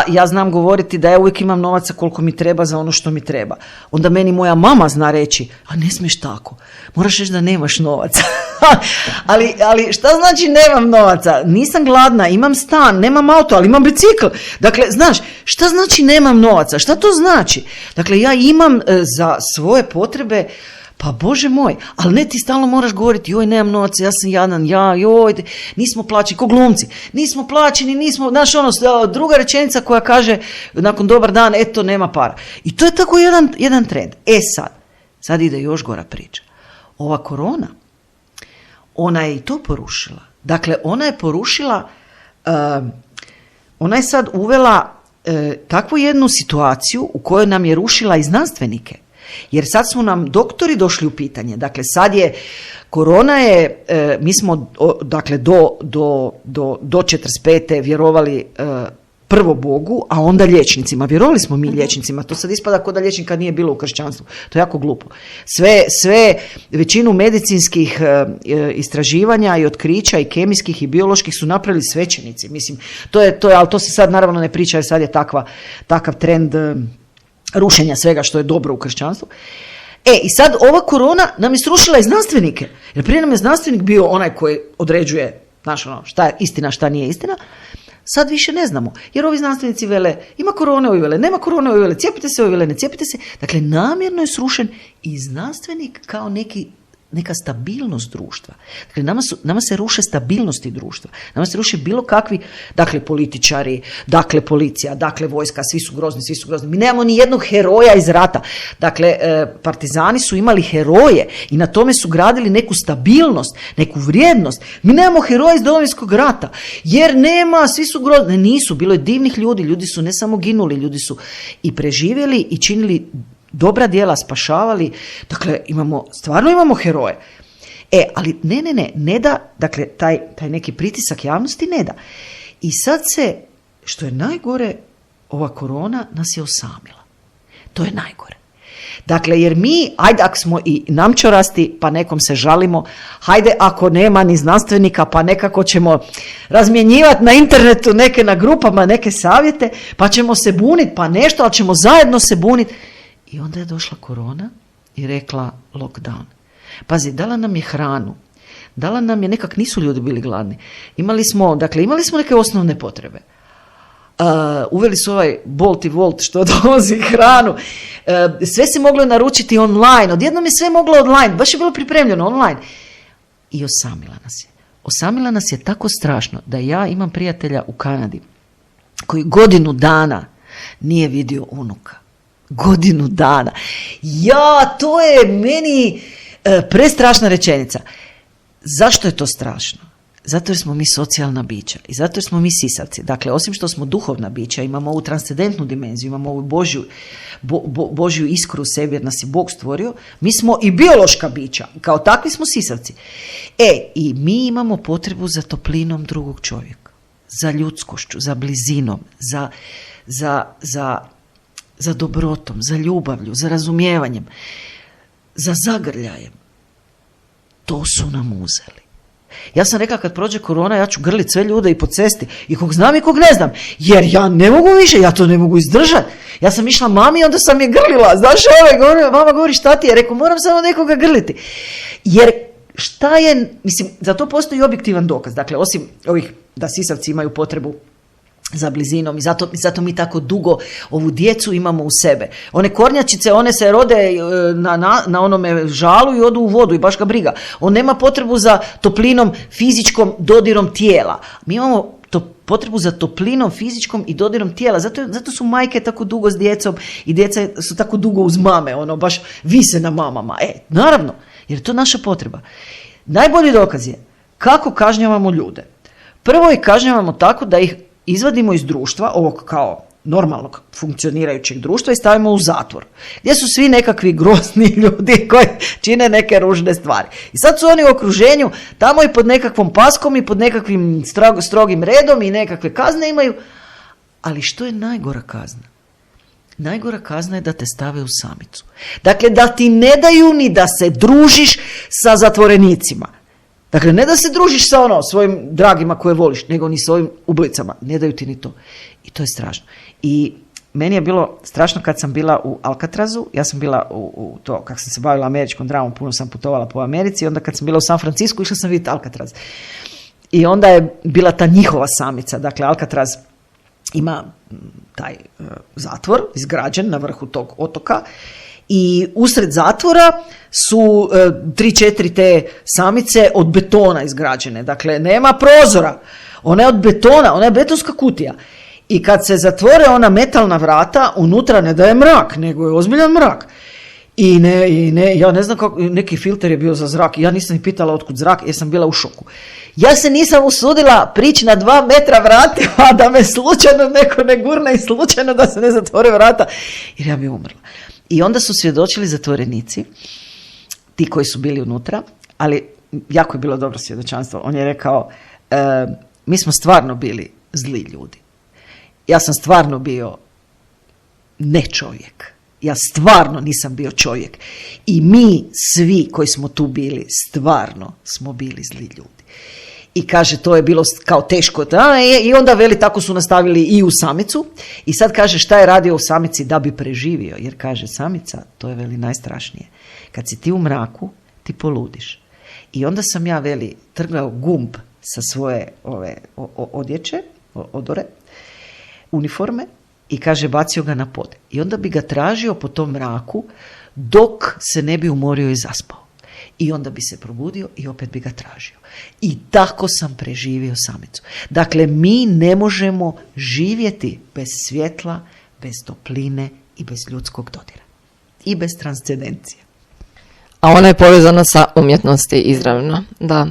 Ja znam govoriti da ja uvijek imam novaca koliko mi treba za ono što mi treba. Onda meni moja mama zna reći, a ne smiješ tako, moraš reći da nemaš novaca. ali šta znači nemam novaca? Nisam gladna, imam stan, nemam auto, ali imam bicikl. Dakle, znaš, šta znači nemam novaca? Šta to znači? Dakle, ja imam za svoje potrebe. Pa Bože moj, ali ne ti stalno moraš govoriti, joj nemam novaca, ja sam jadan, joj, nismo plaćeni, ko glumci, nismo plaćeni, nismo, znaš druga rečenica koja kaže nakon dobar dan, eto nema para. I to je tako jedan trend. Sad ide još gora priča. Ova korona, ona je i to porušila. Dakle, ona je porušila, ona je sad uvela takvu jednu situaciju u kojoj nam je rušila i znanstvenike. Jer sad su nam doktori došli u pitanje. Dakle, sad je, korona je, mi smo dakle do 45. vjerovali prvo Bogu, a onda liječnicima. Vjerovali smo mi liječnicima. To sad ispada kao da liječnika nije bilo u kršćanstvu. To je jako glupo. Većinu medicinskih istraživanja i otkrića i kemijskih i bioloških su napravili svećenici. Mislim, to je, ali to se sad naravno ne priča jer sad je takav trend rušenja svega što je dobro u kršćanstvu. I sad ova korona nam je srušila i znanstvenike. Jer prije nam je znanstvenik bio onaj koji određuje, znaš, šta je istina, šta nije istina. Sad više ne znamo. Jer ovi znanstvenici vele, ima korone, ovi vele, nema korone, ovi vele, cijepite se, ovi vele, ne cijepite se. Dakle, namjerno je srušen i znanstvenik kao neka stabilnost društva. Dakle, nama se ruše stabilnosti društva. Nama se ruše bilo kakvi, dakle, političari, dakle, policija, dakle, vojska, svi su grozni. Mi nemamo ni jednog heroja iz rata. Dakle, partizani su imali heroje i na tome su gradili neku stabilnost, neku vrijednost. Mi nemamo heroja iz Domovinskog rata, jer nema, svi su grozni. Nisu, bilo je divnih ljudi su ne samo ginuli, ljudi su i preživjeli i činili dobra djela, spašavali, dakle stvarno imamo heroje. Ali ne da, dakle taj neki pritisak javnosti ne da. I sad se, što je najgore, ova korona nas je osamila. To je najgore. Dakle, jer mi, ajde ako smo i namčorasti, pa nekom se žalimo, hajde ako nema ni znanstvenika, pa nekako ćemo razmjenjivati na internetu neke na grupama, neke savjete, pa ćemo se buniti, pa nešto, ali ćemo zajedno se buniti. I onda je došla korona i rekla lockdown. Pazi, dala nam je hranu, dala nam je, nekak nisu ljudi bili gladni. Imali smo neke osnovne potrebe. Uveli su ovaj Bolt i Volt što dovozi hranu. Sve se moglo naručiti online. Odjednom je sve moglo online. Baš je bilo pripremljeno online. I osamila nas je. Osamila nas je tako strašno da ja imam prijatelja u Kanadi koji godinu dana nije vidio unuka. Godinu dana. To je meni prestrašna rečenica. Zašto je to strašno? Zato jer smo mi socijalna bića i zato jer smo mi sisavci. Dakle, osim što smo duhovna bića, imamo ovu transcendentnu dimenziju, imamo ovu Božju iskru u sebi jer nas je Bog stvorio, mi smo i biološka bića. Kao takvi smo sisavci. I mi imamo potrebu za toplinom drugog čovjeka, za ljudskošću, za blizinom, za dobrotom, za ljubavlju, za razumijevanjem, za zagrljajem. To su nam uzeli. Ja sam rekla kad prođe korona ja ću grlit sve ljude i po cesti i kog znam i kog ne znam, jer ja ne mogu više, ja to ne mogu izdržati. Ja sam išla mami i onda sam je grlila, znaš mama govori šta ti je, rekao moram samo nekoga grliti. Jer šta je, mislim, za to postoji objektivan dokaz, dakle osim ovih da sisavci imaju potrebu za blizinom i zato mi tako dugo ovu djecu imamo u sebe. One kornjačice, one se rode na onome žalu i odu u vodu i baš ga briga. On nema potrebu za toplinom fizičkom dodirom tijela. Mi imamo potrebu za toplinom fizičkom i dodirom tijela. Zato su majke tako dugo s djecom i djeca su tako dugo uz mame. Ono baš vise na mamama. Naravno, jer je to naša potreba. Najbolji dokaz je kako kažnjavamo ljude. Prvo ih kažnjavamo tako da ih izvadimo iz društva, ovog kao normalnog funkcionirajućeg društva i stavimo u zatvor. Gdje su svi nekakvi grozni ljudi koji čine neke ružne stvari. I sad su oni u okruženju, tamo i pod nekakvom paskom i pod nekakvim strogim redom i nekakve kazne imaju. Ali što je najgora kazna? najgora kazna je da te stave u samicu. Dakle, da ti ne daju ni da se družiš sa zatvorenicima. Dakle, ne da se družiš sa svojim dragima koje voliš, nego ni s ovim ubojicama. Ne daju ti ni to. I to je strašno. I meni je bilo strašno kad sam bila u Alcatrazu. Ja sam bila u to, kako sam se bavila američkom dramom, puno sam putovala po Americi. I onda kad sam bila u San Francisku, išla sam vidjeti Alcatraz. I onda je bila ta njihova samica. Dakle, Alcatraz ima taj zatvor izgrađen na vrhu tog otoka i usred zatvora su 3-4 te samice od betona izgrađene. Dakle, nema prozora. Ona je od betona, ona je betonska kutija. I kad se zatvore ona metalna vrata, unutra ne da je mrak, nego je ozbiljan mrak. I ne, ja ne znam kako, neki filter je bio za zrak. Ja nisam ni pitala otkud zrak, jer sam bila u šoku. Ja se nisam usudila prići na 2 metra vratima, da me slučajno neko ne gurne i slučajno da se ne zatvore vrata, jer ja bi umrla. I onda su svjedočili zatvorenici, ti koji su bili unutra, ali jako je bilo dobro svjedočanstvo. On je rekao, mi smo stvarno bili zli ljudi. Ja sam stvarno bio ne čovjek. Ja stvarno nisam bio čovjek. I mi svi koji smo tu bili, stvarno smo bili zli ljudi. I kaže, to je bilo kao teško. I onda veli, tako su nastavili i u samicu. I sad kaže, šta je radio u samici da bi preživio? Jer kaže, samica, to je veli najstrašnije. Kad si ti u mraku, ti poludiš. I onda sam ja, veli, trgao gumb sa svoje odjeće, odore, uniforme, i kaže, bacio ga na pod. I onda bi ga tražio po tom mraku dok se ne bi umorio i zaspao. I onda bi se probudio i opet bi ga tražio. I tako sam preživio samicu. Dakle, mi ne možemo živjeti bez svjetla, bez topline i bez ljudskog dodira. I bez transcendencije. A ona je povezana sa umjetnosti izravno, da.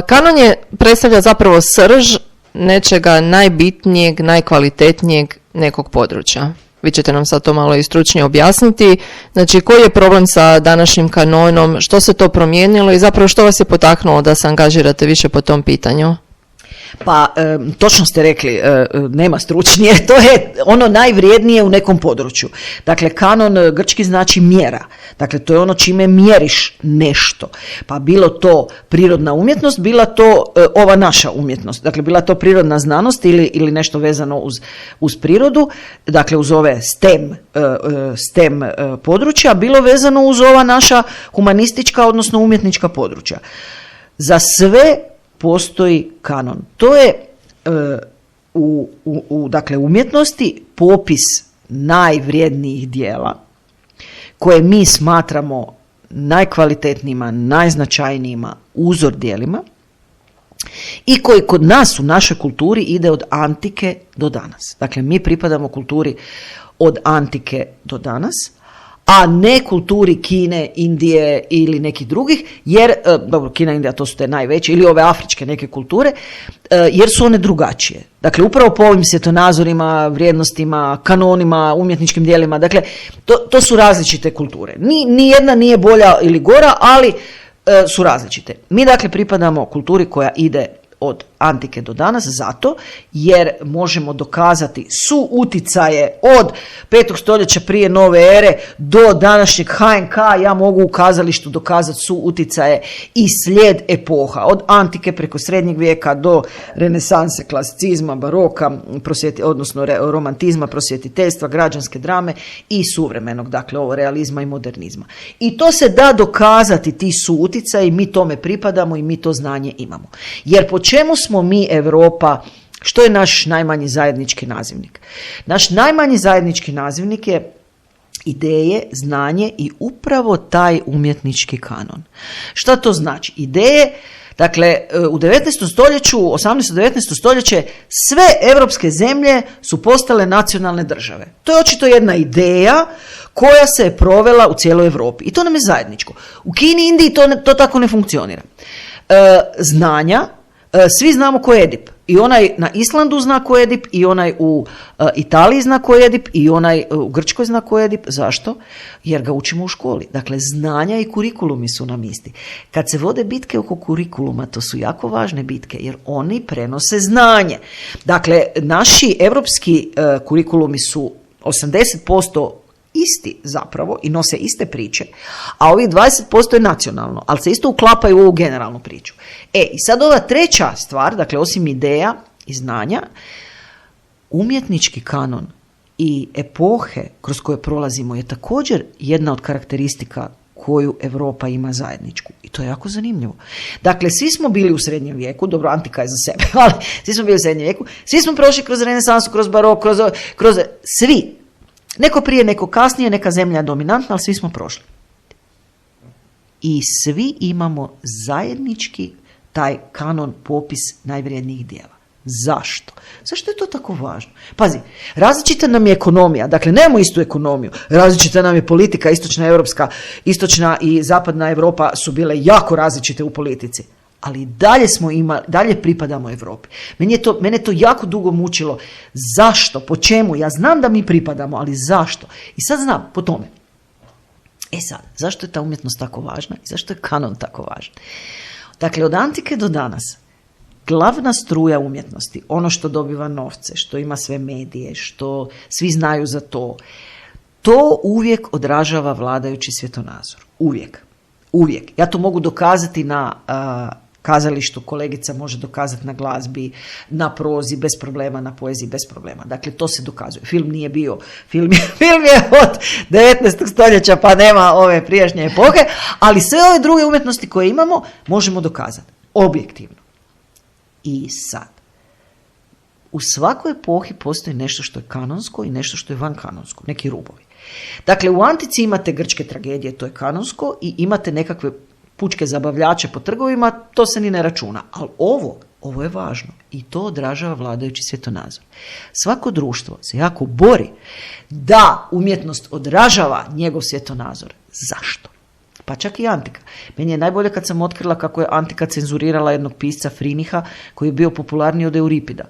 Kanon predstavlja zapravo srž nečega najbitnijeg, najkvalitetnijeg nekog područja. Vi ćete nam sad to malo i stručnije objasniti. Znači, koji je problem sa današnjim kanonom, što se to promijenilo i zapravo što vas je potaknulo da se angažirate više po tom pitanju? Pa, točno ste rekli, nema stručnije, to je ono najvrijednije u nekom području. Dakle, kanon grčki znači mjera. Dakle, to je ono čime mjeriš nešto. Pa bilo to prirodna umjetnost, bila to ova naša umjetnost. Dakle, bila to prirodna znanost ili nešto vezano uz prirodu, dakle uz ove STEM područja, bilo vezano uz ova naša humanistička, odnosno umjetnička područja. Za sve postoji kanon. To je dakle, umjetnosti popis najvrijednijih djela koje mi smatramo najkvalitetnijima, najznačajnijima uzor djelima i koji kod nas u našoj kulturi ide od antike do danas. Dakle, mi pripadamo kulturi od antike do danas, a ne kulturi Kine, Indije ili nekih drugih, jer, dobro, Kina, Indija, to su te najveće, ili ove afričke neke kulture, jer su one drugačije. Dakle, upravo po ovim svjetonazorima, vrijednostima, kanonima, umjetničkim djelima, dakle, to su različite kulture. Ni jedna nije bolja ili gora, ali su različite. Mi, dakle, pripadamo kulturi koja ide od antike do danas, zato jer možemo dokazati suuticaje od 5. stoljeća prije nove ere do današnjeg HNK. Ja mogu u kazalištu dokazati suuticaje i slijed epoha, od antike preko srednjeg vijeka do renesanse, klasicizma, baroka, odnosno romantizma, prosvjetiteljstva, građanske drame i suvremenog, dakle ovo realizma i modernizma. I to se da dokazati, ti suuticaji, mi tome pripadamo i mi to znanje imamo. Jer po čemu smo mi, Europa, što je naš najmanji zajednički nazivnik? Naš najmanji zajednički nazivnik je ideje, znanje i upravo taj umjetnički kanon. Šta to znači? Ideje, dakle, u 19. stoljeću, 18. 19. stoljeće, sve europske zemlje su postale nacionalne države. To je očito jedna ideja koja se je provela u cijeloj Europi. I to nam je zajedničko. U Kini i Indiji to tako ne funkcionira. Znanja, svi znamo ko je Edip. I onaj na Islandu zna ko je Edip, i onaj u Italiji zna ko je Edip, i onaj u Grčkoj zna ko je Edip. Zašto? Jer ga učimo u školi. Dakle, znanja i kurikulumi su nam isti. Kad se vode bitke oko kurikuluma, to su jako važne bitke, jer oni prenose znanje. Dakle, naši evropski kurikulumi su 80% isti zapravo i nose iste priče, a ovih 20% je nacionalno, ali se isto uklapaju u ovu generalnu priču. I sad ova treća stvar, dakle osim ideja i znanja, umjetnički kanon i epohe kroz koje prolazimo je također jedna od karakteristika koju Europa ima zajedničku. I to je jako zanimljivo. Dakle, svi smo bili u srednjem vijeku, dobro, antika je za sebe, ali svi smo bili u srednjem vijeku, svi smo prošli kroz renesansu, kroz barok, kroz svi. Neko prije, neko kasnije, neka zemlja je dominantna, ali svi smo prošli. I svi imamo zajednički taj kanon, popis najvrijednijih djela. Zašto? Zašto je to tako važno? Pazi, različita nam je ekonomija, dakle nemamo istu ekonomiju, različita nam je politika, istočna europska, istočna i zapadna Europa su bile jako različite u politici, ali dalje pripadamo Europi. Mene to jako dugo mučilo. Zašto? Po čemu? Ja znam da mi pripadamo, ali zašto? I sad znam, po tome. Sad, zašto je ta umjetnost tako važna i zašto je kanon tako važan? Dakle, od antike do danas glavna struja umjetnosti, ono što dobiva novce, što ima sve medije, što svi znaju za to, to uvijek odražava vladajući svjetonazor. Uvijek. Ja to mogu dokazati na kazalištu, kolegica može dokazati na glazbi, na prozi, bez problema, na poeziji, bez problema. Dakle, to se dokazuje. Film nije bio. Film je od 19. stoljeća, pa nema ove prijašnje epohe, ali sve ove druge umjetnosti koje imamo možemo dokazati. Objektivno. I sad, u svakoj epohi postoji nešto što je kanonsko i nešto što je van kanonsko, neki rubovi. Dakle, u antici imate grčke tragedije, to je kanonsko, i imate nekakve pučke zabavljače po trgovima, to se ni ne računa. Ali ovo je važno i to odražava vladajući svjetonazor. Svako društvo se jako bori da umjetnost odražava njegov svjetonazor. Zašto? Pa čak i antika. Meni je najbolje kad sam otkrila kako je antika cenzurirala jednog pisca Friniha koji je bio popularniji od Euripida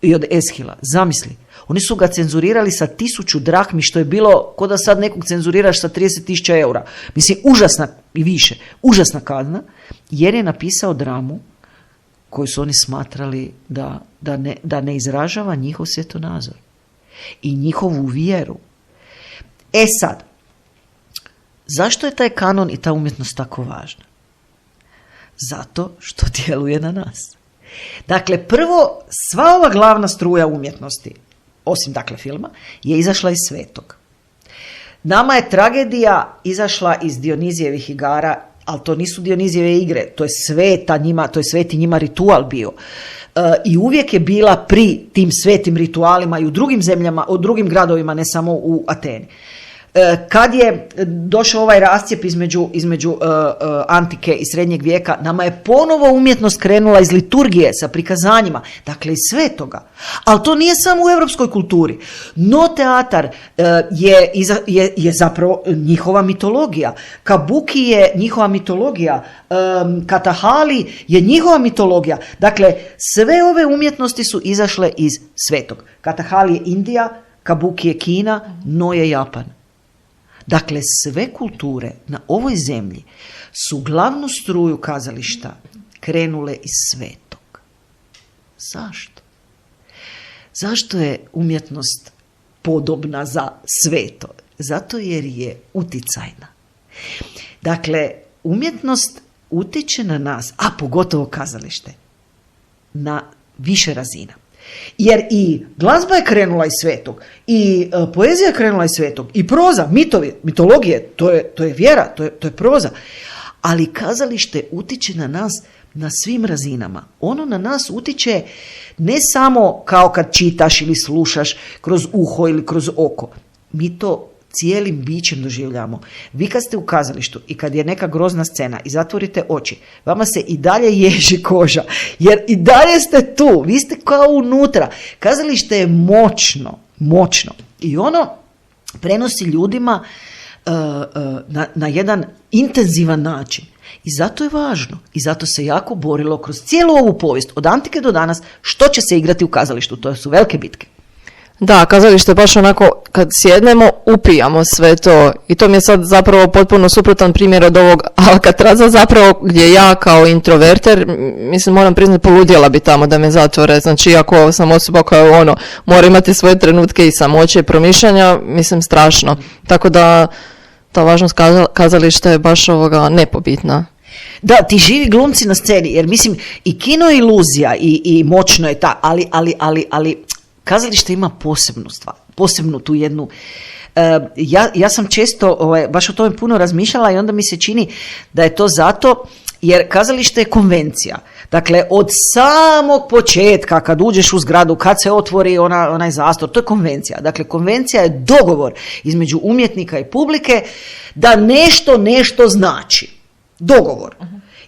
i od Eshila. Zamisli. Oni su ga cenzurirali sa 1000 drahmi, što je bilo ko da sad nekog cenzuriraš sa 30.000 eura. Mislim, užasna i više. Užasna kazna, jer je napisao dramu koju su oni smatrali da ne izražava njihov svjetonazor i njihovu vjeru. Sad, zašto je taj kanon i ta umjetnost tako važna? Zato što djeluje na nas. Dakle, prvo, sva ova glavna struja umjetnosti, osim dakle filma, je izašla iz Svetog. Nama je tragedija izašla iz Dionizijevih igara, ali to nisu Dionizijeve igre, to je sveti njima ritual bio. I uvijek je bila pri tim svetim ritualima i u drugim zemljama, u drugim gradovima, ne samo u Ateni. Kad je došao ovaj rascijep između antike i srednjeg vijeka, nama je ponovo umjetnost krenula iz liturgije sa prikazanjima, dakle iz svetoga. Ali to nije samo u europskoj kulturi. No teatar je zapravo njihova mitologija. Kabuki je njihova mitologija. Katahali je njihova mitologija. Dakle, sve ove umjetnosti su izašle iz svetog. Katahali je Indija, Kabuki je Kina, No je Japan. Dakle, sve kulture na ovoj zemlji su glavnu struju kazališta krenule iz svetog. Zašto? Zašto je umjetnost podobna za sveto? Zato jer je uticajna. Dakle, umjetnost utiče na nas, a pogotovo kazalište, na više razina. Jer i glazba je krenula iz svetog, i poezija je krenula iz svetog, i proza, mitologije, to je vjera, to je proza. Ali kazalište utiče na nas na svim razinama. Ono na nas utiče ne samo kao kad čitaš ili slušaš kroz uho ili kroz oko. Mi to cijelim bićem doživljamo. Vi kad ste u kazalištu i kad je neka grozna scena i zatvorite oči, vama se i dalje ježi koža, jer i dalje ste tu, vi ste kao unutra. Kazalište je moćno i ono prenosi ljudima na jedan intenzivan način. I zato je važno i zato se jako borilo kroz cijelu ovu povijest od antike do danas što će se igrati u kazalištu. To su velike bitke. Da, kazalište baš onako, kad sjednemo, upijamo sve to i to mi je sad zapravo potpuno suprotan primjer od ovog Alcatraza zapravo, gdje ja kao introverter, mislim, moram priznati, poludjela bi tamo da me zatvore, znači iako sam osoba koja mora imati svoje trenutke i samoće i promišljanja, mislim, strašno. Tako da ta važnost kazališta je baš nepobitna. Da, ti živi glumci na sceni, jer mislim, i kino je iluzija i moćno je ta, ali kazalište ima posebnu stvar, posebnu tu jednu. Ja sam često baš o tome puno razmišljala i onda mi se čini da je to zato jer kazalište je konvencija. Dakle, od samog početka kad uđeš u zgradu, kad se otvori onaj zastor, to je konvencija. Dakle, konvencija je dogovor između umjetnika i publike da nešto znači. Dogovor.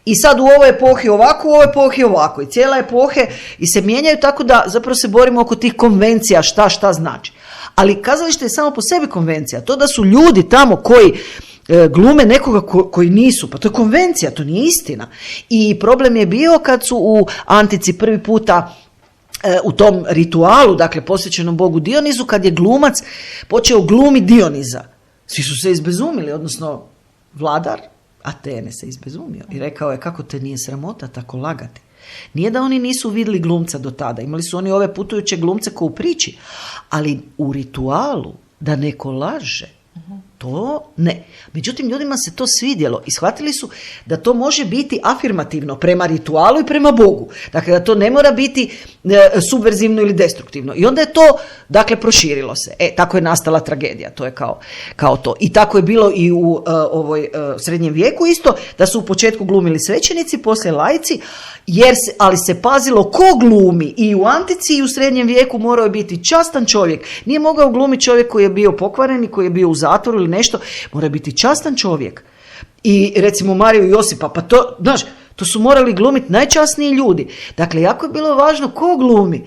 I sad u ovoj epohi ovako, u ovoj epohi ovako. I cijela epohe i se mijenjaju tako da zapravo se borimo oko tih konvencija šta znači. Ali kazalište je samo po sebi konvencija. To da su ljudi tamo koji glume nekoga koji nisu, pa to je konvencija, to nije istina. I problem je bio kad su u antici prvi puta u tom ritualu, dakle posvećenom bogu Dionizu, kad je glumac počeo glumiti Dioniza. Svi su se izbezumili, odnosno vladar Atene se izbezumio i rekao je, kako te nije sramota tako lagati. Nije da oni nisu vidjeli glumca do tada, imali su oni ove putujuće glumce ko u priči, ali u ritualu da neko laže, to ne. Međutim, ljudima se to svidjelo i shvatili su da to može biti afirmativno prema ritualu i prema Bogu. Dakle, da to ne mora biti subverzivno ili destruktivno. I onda je to, dakle, proširilo se. Tako je nastala tragedija, to je kao to. I tako je bilo i u srednjem vijeku isto, da su u početku glumili svećenici, poslije laici, ali se pazilo ko glumi. I u antici i u srednjem vijeku morao je biti častan čovjek. Nije mogao glumiti čovjek koji je bio pokvaren i koji je bio u zatvoru ili nešto, mora biti častan čovjek. I recimo Mariju i Josipa, pa to, znaš, to su morali glumiti najčasniji ljudi. Dakle, jako je bilo važno ko glumi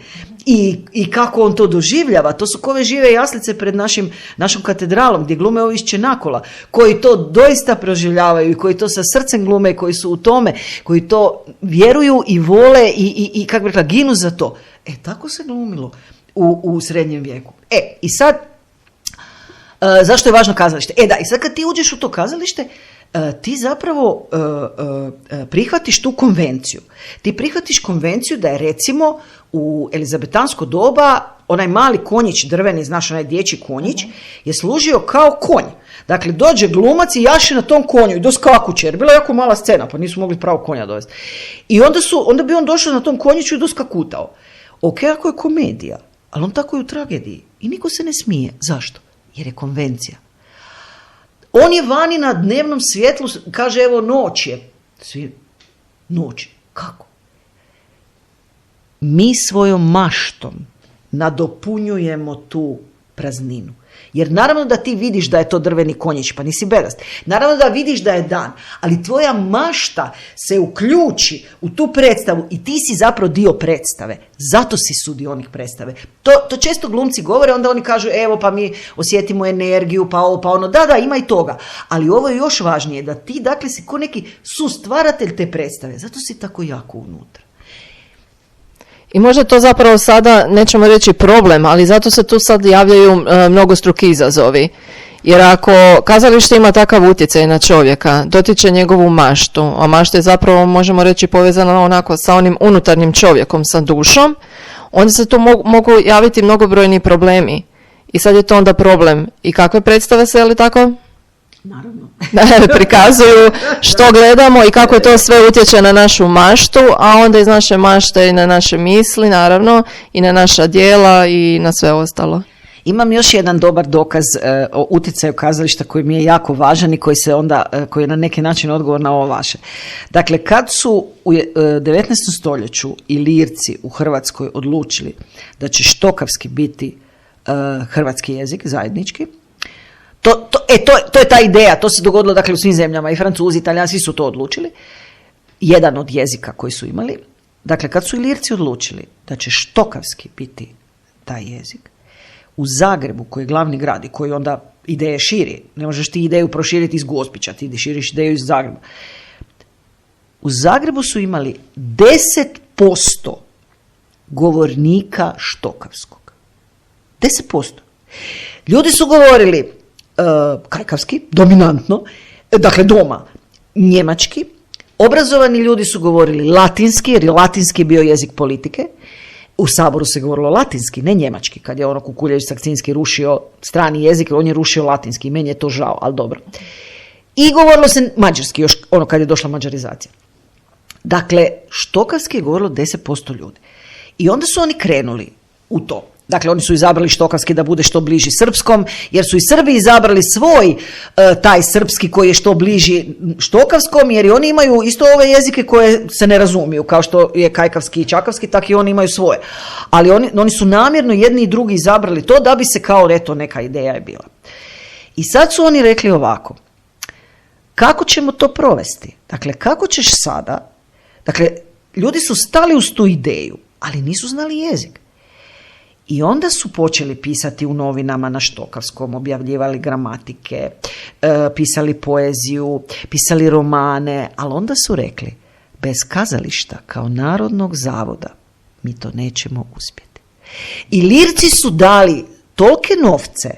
i kako on to doživljava. To su kove žive jaslice pred našom katedralom, gdje glume ovi iz Čenakula, koji to doista proživljavaju i koji to sa srcem glume, koji su u tome, koji to vjeruju i vole i kako bi rekla, ginu za to. Tako se glumilo u srednjem vijeku. I sad, zašto je važno kazalište? I sad kad ti uđeš u to kazalište, ti zapravo prihvatiš tu konvenciju. Ti prihvatiš konvenciju da je recimo u elizabetansko doba onaj mali konjić drveni, znaš, onaj dječji konjić, je služio kao konj. Dakle, dođe glumac i jaše na tom konju i doskakuće, jer bila je jako mala scena, pa nisu mogli pravo konja dovesti. I onda bi on došao na tom konjiću i doskakutao. Ok, ako je komedija, ali on tako je u tragediji. I niko se ne smije. Zašto? Jer je konvencija. On je vani na dnevnom svjetlu, kaže, evo, noć je. Svi, noć. Kako? Mi svojom maštom nadopunjujemo tu prazninu. Jer naravno da ti vidiš da je to drveni konjić, pa nisi bedast. Naravno da vidiš da je dan, ali tvoja mašta se uključi u tu predstavu i ti si zapravo dio predstave. Zato si sudionik predstave. To često glumci govore, onda oni kažu, evo, pa mi osjetimo energiju, pa ovo, pa ono. Da, ima i toga. Ali ovo je još važnije, da ti, dakle, si ko neki sustvaratelj te predstave. Zato si tako jako unutra. I možda to zapravo sada, nećemo reći problem, ali zato se tu sad javljaju mnogostruki izazovi. Jer ako kazalište ima takav utjecaj na čovjeka, dotiče njegovu maštu, a mašta je zapravo, možemo reći, povezana onako sa onim unutarnjim čovjekom, sa dušom, onda se tu mogu javiti mnogobrojni problemi. I sad je to onda problem. I kakve predstave se, ali tako? Naravno. Prikazuju što gledamo i kako to sve utječe na našu maštu, a onda iz naše mašte i na naše misli, naravno, i na naša djela i na sve ostalo. Imam još jedan dobar dokaz o utjecaju kazališta koji mi je jako važan i koji je na neki način odgovor na ovo vaše. Dakle, kad su u 19. stoljeću Ilirci u Hrvatskoj odlučili da će štokavski biti hrvatski jezik zajednički, to je ta ideja, to se dogodilo, dakle, u svim zemljama, i Francuzi, Italijani, svi su to odlučili. Jedan od jezika koji su imali. Dakle, kad su Ilirci odlučili da će štokavski biti taj jezik, u Zagrebu, koji je glavni grad i koji onda ideje širi, ne možeš ti ideju proširiti iz Gospića, ti širiš ideju iz Zagreba. U Zagrebu su imali 10% govornika štokavskog. 10%. Ljudi su govorili kajkavski, dominantno, dakle doma, njemački. Obrazovani ljudi su govorili latinski, jer je latinski bio jezik politike. U Saboru se govorilo latinski, ne njemački. Kad je ono Kukuljević Sakcinski rušio strani jezik, on je rušio latinski. Meni je to žao, ali dobro. I govorilo se mađarski, još ono kad je došla mađarizacija. Dakle, štokavski je govorilo 10% ljudi. I onda su oni krenuli u to. Dakle, oni su izabrali štokavski da bude što bliži srpskom, jer su i Srbi izabrali svoj taj srpski koji je što bliži štokavskom, jer i oni imaju isto ove jezike koje se ne razumiju, kao što je kajkavski i čakavski, tako i oni imaju svoje. Ali oni su namjerno jedni i drugi izabrali to da bi se kao, eto, neka ideja je bila. I sad su oni rekli ovako, kako ćemo to provesti? Dakle, kako ćeš sada, dakle, ljudi su stali uz tu ideju, ali nisu znali jezik. I onda su počeli pisati u novinama na štokavskom, objavljivali gramatike, pisali poeziju, pisali romane, ali onda su rekli, bez kazališta kao narodnog zavoda mi to nećemo uspjeti. I Lirci su dali tolike novce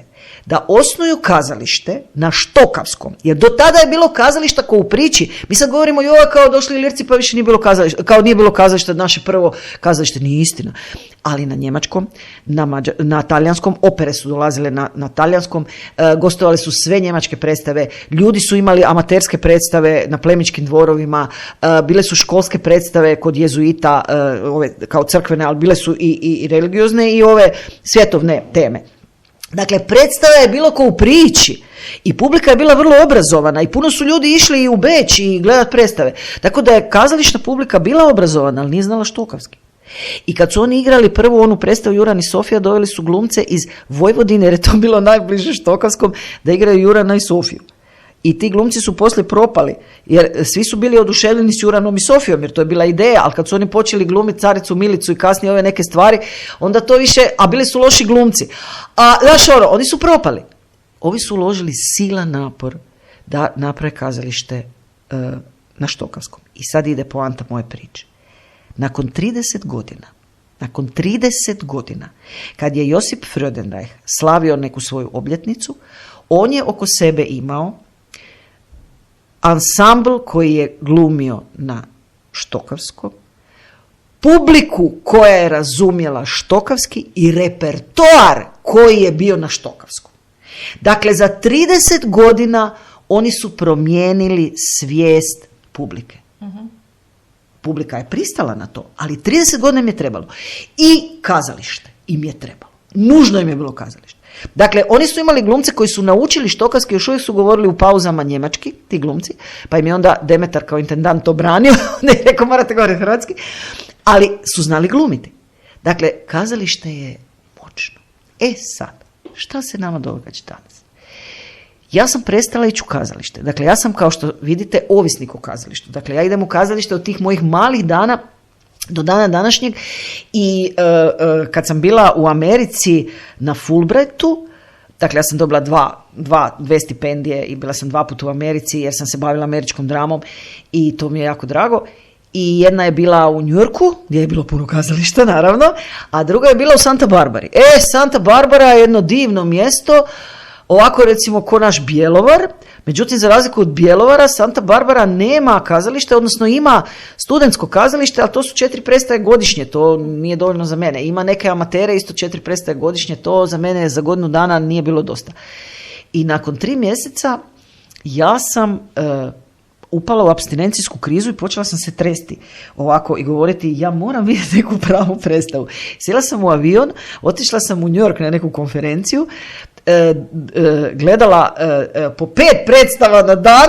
da osnuju kazalište na štokavskom, jer do tada je bilo kazališta ko u priči. Mi sad govorimo, joj, kao došli Lirci pa više nije bilo kazališta, kao nije bilo kazališta, naše prvo kazalište, nije istina. Ali na njemačkom, na talijanskom, opere su dolazile na talijanskom, gostovali su sve njemačke predstave, ljudi su imali amaterske predstave na plemićkim dvorovima, bile su školske predstave kod jezuita, ove kao crkvene, ali bile su i religiozne i ove svjetovne teme. Dakle, predstava je bilo ko u priči i publika je bila vrlo obrazovana i puno su ljudi išli i u Beč i gledat predstave. Tako da je kazališna publika bila obrazovana, ali nije znala štokavski. I kad su oni igrali prvu onu predstavu Juran i Sofija, doveli su glumce iz Vojvodine, jer je to bilo najbliže štokavskom, da igraju Jurana i Sofiju. I ti glumci su poslije propali, jer svi su bili oduševljeni s Juranom i Sofijom, jer to je bila ideja, ali kad su oni počeli glumiti caricu Milicu i kasnije ove neke stvari, onda to više, a bili su loši glumci. A znaš ono, oni su propali. Ovi su uložili silan napor da naprave kazalište na štokavskom. I sad ide poanta moje priče. Nakon 30 godina, kad je Josip Frödenreich slavio neku svoju obljetnicu, on je oko sebe imao ansambl koji je glumio na štokavskom, publiku koja je razumjela štokavski i repertoar koji je bio na štokavskom. Dakle, za 30 godina oni su promijenili svijest publike. Publika je pristala na to, ali 30 godina im je trebalo. I kazalište im je trebalo. Nužno im je bilo kazalište. Dakle, oni su imali glumce koji su naučili štokavski, još uvijek su govorili u pauzama njemački, ti glumci, pa im je onda Demetar kao intendant to branio, ne je rekao morate govoriti hrvatski, ali su znali glumiti. Dakle, kazalište je moćno. E sad, šta se nama događa danas? Ja sam prestala ići u kazalište. Dakle, ja sam, kao što vidite, ovisnik o kazalištu. Dakle, ja idem u kazalište od tih mojih malih dana do dana današnjeg i kad sam bila u Americi na Fulbrightu, dakle, ja sam dobila dve stipendije i bila sam 2 puta u Americi jer sam se bavila američkom dramom i to mi je jako drago. I jedna je bila u New Yorku, gdje je bilo puno kazališta, naravno, a druga je bila u Santa Barbari. Santa Barbara je jedno divno mjesto, ovako recimo ko naš Bjelovar, međutim za razliku od Bjelovara, Santa Barbara nema kazalište, odnosno ima studentsko kazalište, ali to su 4 predstave godišnje, to nije dovoljno za mene. Ima neke amatere, isto 4 predstave godišnje, to za mene za godinu dana nije bilo dosta. I nakon 3 mjeseca ja sam upala u apstinencijsku krizu i počela sam se tresti ovako i govoriti ja moram vidjeti neku pravu predstavu. Sjela sam u avion, otišla sam u New York na neku konferenciju, gledala po 5 predstava na dan,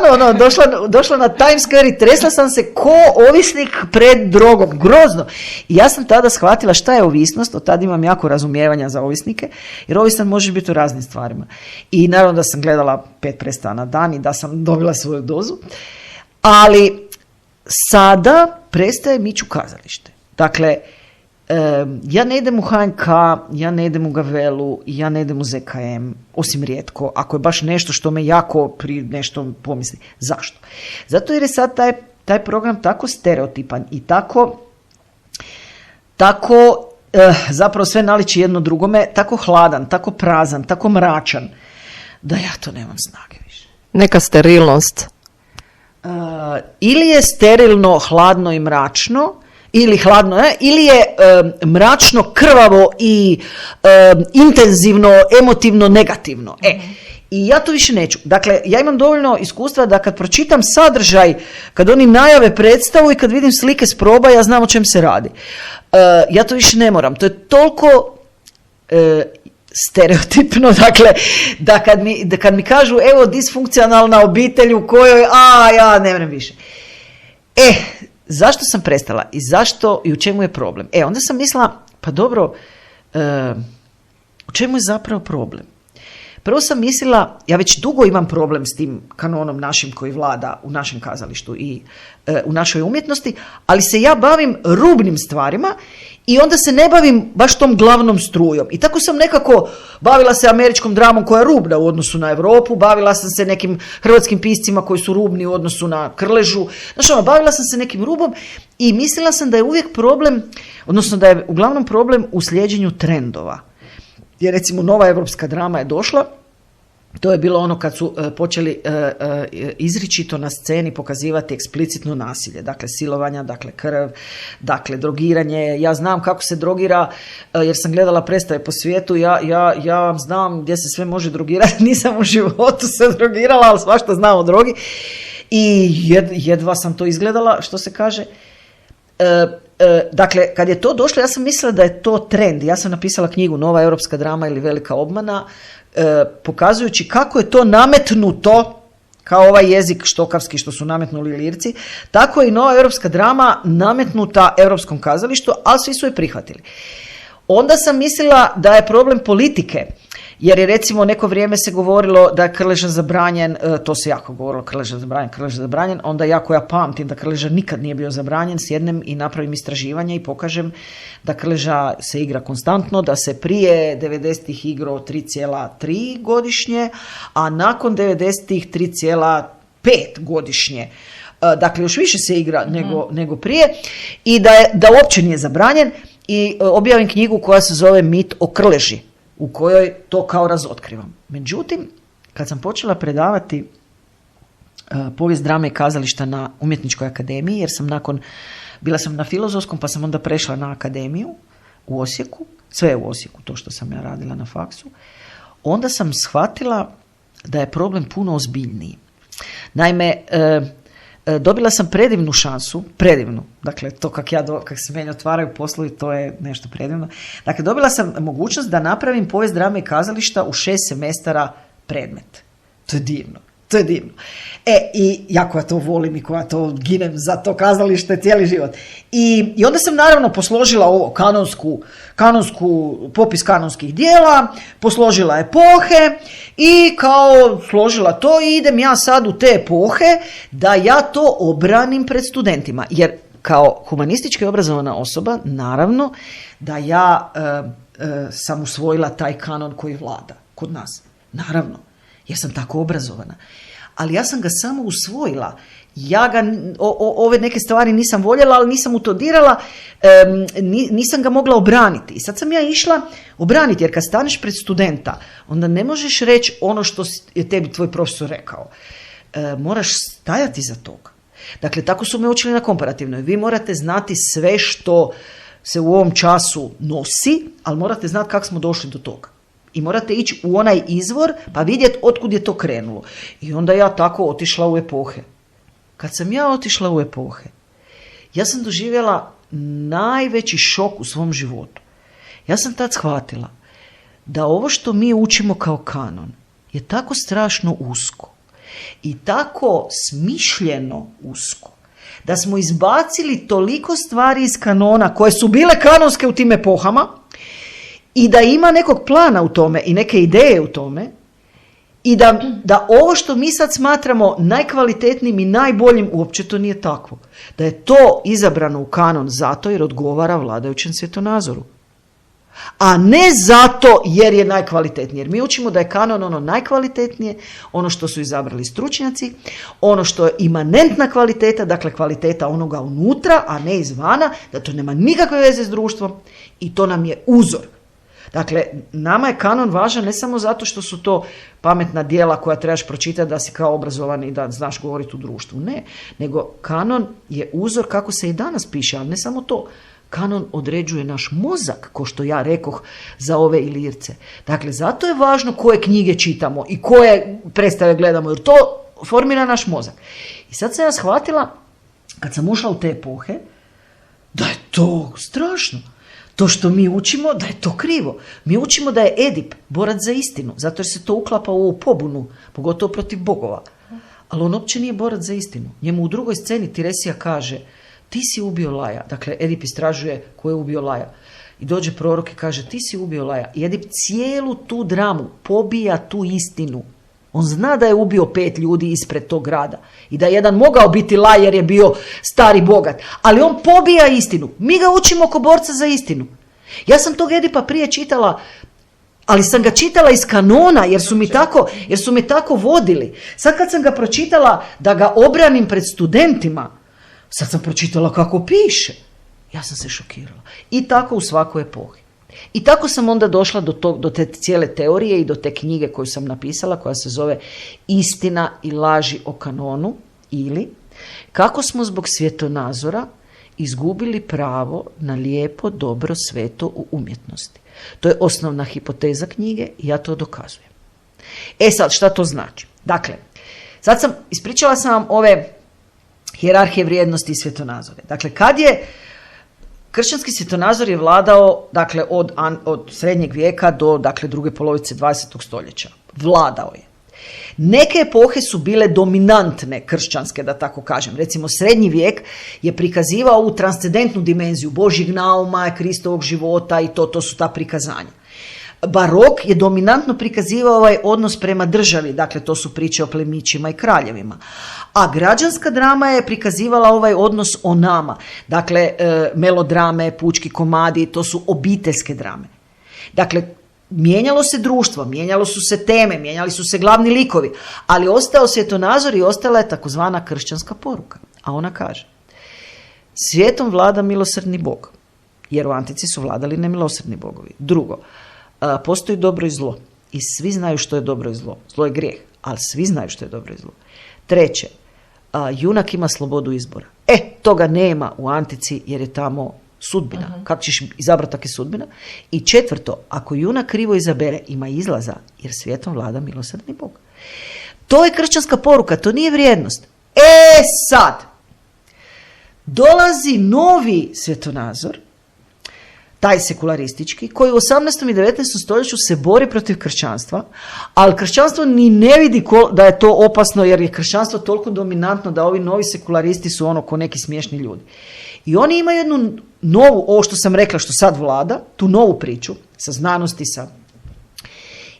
došla na Times Square i tresla sam se ko ovisnik pred drogom, grozno. I ja sam tada shvatila šta je ovisnost, od tada imam jako razumijevanja za ovisnike, jer ovisan može biti u raznim stvarima. I naravno da sam gledala 5 predstava na dan i da sam dobila svoju dozu, ali sada prestajem ići u kazalište. Dakle, ja ne idem u HNK, ja ne idem u Gavelu, ja ne idem u ZKM, osim rijetko, ako je baš nešto što me jako pri nešto pomisli. Zašto? Zato jer je sad taj program tako stereotipan i tako zapravo sve naliči jedno drugome, tako hladan, tako prazan, tako mračan, da ja to nemam snage više. Neka sterilnost. Ili je sterilno, hladno i mračno, ili hladno, ili je mračno, krvavo i intenzivno, emotivno, negativno. I ja to više neću. Dakle, ja imam dovoljno iskustva da kad pročitam sadržaj, kad oni najave predstavu i kad vidim slike s proba, ja znam o čem se radi. Ja to više ne moram. To je toliko stereotipno, dakle, da kad mi kažu, evo, disfunkcionalna obitelj u kojoj, ja ne vrem više. Zašto sam prestala i zašto i u čemu je problem? Onda sam mislila, pa dobro, u čemu je zapravo problem? Prvo sam mislila, ja već dugo imam problem s tim kanonom našim koji vlada u našem kazalištu i u našoj umjetnosti, ali se ja bavim rubnim stvarima i onda se ne bavim baš tom glavnom strujom. I tako sam nekako bavila se američkom dramom koja je rubna u odnosu na Europu, bavila sam se nekim hrvatskim piscima koji su rubni u odnosu na Krležu. Znači, bavila sam se nekim rubom i mislila sam da je uvijek problem, odnosno da je uglavnom problem u slijeđenju trendova. Jer recimo nova evropska drama je došla, to je bilo ono kad su počeli izričito na sceni pokazivati eksplicitno nasilje, dakle silovanja, dakle krv, dakle drogiranje. Ja znam kako se drogira jer sam gledala predstave po svijetu, ja znam gdje se sve može drogirati, nisam u životu se drogirala, ali svašta znam o drogi i jedva sam to izgledala, što se kaže. Dakle, kad je to došlo, ja sam mislila da je to trend. Ja sam napisala knjigu Nova europska drama ili Velika obmana, pokazujući kako je to nametnuto, kao ovaj jezik štokavski što su nametnuli Ilirci, tako je i Nova europska drama nametnuta europskom kazalištu, ali svi su je prihvatili. Onda sam mislila da je problem politike, jer je recimo neko vrijeme se govorilo da je Krleža zabranjen, to se jako govorilo, Krleža zabranjen, onda ja koja pamtim da Krleža nikad nije bio zabranjen, sjednem i napravim istraživanje i pokažem da Krleža se igra konstantno, da se prije 90-ih igrao 3,3 godišnje, a nakon 90-ih 3,5 godišnje. Dakle, još više se igra nego prije i da uopće nije zabranjen i objavim knjigu koja se zove Mit o Krleži, u kojoj to kao razotkrivam. Međutim, kad sam počela predavati povijest drame i kazališta na Umjetničkoj akademiji, jer bila sam na Filozofskom, pa sam onda prešla na akademiju u Osijeku, sve je u Osijeku, to što sam ja radila na faksu, onda sam shvatila da je problem puno ozbiljniji. Naime, dobila sam predivnu šansu, dakle to kak se meni otvaraju poslovi, to je nešto predivno. Dakle, dobila sam mogućnost da napravim povijest drame i kazališta u 6 semestara predmet. To je divno. I ja koja to volim i koja to ginem za to kazalište cijeli život. I onda sam naravno posložila ovo kanonsku popis kanonskih dijela, posložila epohe i kao složila to i idem ja sad u te epohe da ja to obranim pred studentima. Jer kao humanistički obrazovana osoba, naravno da ja sam usvojila taj kanon koji vlada kod nas. Naravno, jer sam tako obrazovana. Ali ja sam ga samo usvojila. Ove neke stvari nisam voljela, ali nisam u to dirala, nisam ga mogla obraniti. I sad sam ja išla obraniti, jer kad staneš pred studenta, onda ne možeš reći ono što je tebi tvoj profesor rekao. Moraš stajati za toga. Dakle, tako su me učili na komparativnoj. Vi morate znati sve što se u ovom času nosi, ali morate znati kako smo došli do toga. I morate ići u onaj izvor pa vidjeti otkud je to krenulo. I onda ja tako otišla u epohe. Kad sam ja otišla u epohe, ja sam doživjela najveći šok u svom životu. Ja sam tad shvatila da ovo što mi učimo kao kanon je tako strašno usko i tako smišljeno usko da smo izbacili toliko stvari iz kanona koje su bile kanonske u tim epohama i da ima nekog plana u tome i neke ideje u tome i da ovo što mi sad smatramo najkvalitetnijim i najboljim uopće to nije takvo. Da je to izabrano u kanon zato jer odgovara vladajućem svjetonazoru. A ne zato jer je najkvalitetnije. Jer mi učimo da je kanon ono najkvalitetnije, ono što su izabrali stručnjaci, ono što je imanentna kvaliteta, dakle kvaliteta onoga unutra, a ne izvana, da to nema nikakve veze s društvom i to nam je uzor. Dakle, nama je kanon važan ne samo zato što su to pametna djela koja trebaš pročitati da si kao obrazovan i da znaš govoriti u društvu. Ne, nego kanon je uzor kako se i danas piše, ali ne samo to. Kanon određuje naš mozak, ko što ja rekoh za ove Ilirce. Dakle, zato je važno koje knjige čitamo i koje predstave gledamo, jer to formira naš mozak. I sad sam ja shvatila, kad sam ušla u te epohe, da je to strašno. To što mi učimo, da je to krivo. Mi učimo da je Edip borac za istinu, zato jer se to uklapa u ovu pobunu, pogotovo protiv bogova. Ali on uopće nije borac za istinu. Njemu u drugoj sceni Tiresija kaže, ti si ubio Laja. Dakle, Edip istražuje ko je ubio Laja. I dođe prorok i kaže, ti si ubio Laja. I Edip cijelu tu dramu pobija tu istinu. On zna da je ubio 5 ljudi ispred tog grada. I da je jedan mogao biti Laj jer je bio stari bogat. Ali on pobija istinu. Mi ga učimo ko borca za istinu. Ja sam tog Edipa prije čitala, ali sam ga čitala iz kanona jer su mi tako vodili. Sad kad sam ga pročitala da ga obranim pred studentima, sad sam pročitala kako piše. Ja sam se šokirala. I tako u svakoj epohi. I tako sam onda došla do te cijele teorije i do te knjige koju sam napisala, koja se zove Istina i laži o kanonu, ili kako smo zbog svjetonazora izgubili pravo na lijepo, dobro, sveto u umjetnosti. To je osnovna hipoteza knjige i ja to dokazujem. E sad, šta to znači? Dakle, ispričala sam vam ove hijerarhije vrijednosti i svjetonazore. Dakle, kad je kršćanski svjetonazor je vladao, dakle, od srednjeg vijeka do, dakle, druge polovice 20. stoljeća. Vladao je. Neke epohe su bile dominantne kršćanske, da tako kažem. Recimo, srednji vijek je prikazivao ovu transcendentnu dimenziju Božjeg nauma, Kristovog života i to su ta prikazanja. Barok je dominantno prikazivao ovaj odnos prema državi, dakle to su priče o plemićima i kraljevima. A građanska drama je prikazivala ovaj odnos o nama, dakle melodrame, pučki komadi, to su obiteljske drame. Dakle, mijenjalo se društvo, mijenjalo su se teme, mijenjali su se glavni likovi, ali ostao svjetonazor i ostala je takozvana kršćanska poruka. A ona kaže, svijetom vlada milosrdni Bog, jer u antici su vladali nemilosrdni bogovi. Drugo, postoji dobro i zlo i svi znaju što je dobro i zlo. Zlo je grijeh, ali svi znaju što je dobro i zlo. Treće, junak ima slobodu izbora. Toga nema u antici jer je tamo sudbina. Uh-huh. Kako ćeš izabrati, tak je sudbina. I četvrto, ako junak krivo izabere, ima izlaza jer svijetom vlada milosrdni Bog. To je kršćanska poruka, to nije vrijednost. Sad, dolazi novi svjetonazor, taj sekularistički, koji u 18. i 19. stoljeću se bori protiv kršćanstva, ali kršćanstvo ni ne vidi da je to opasno, jer je kršćanstvo toliko dominantno da ovi novi sekularisti su ono ko neki smiješni ljudi. I oni imaju jednu novu, ovo što sam rekla, što sad vlada, tu novu priču sa znanosti,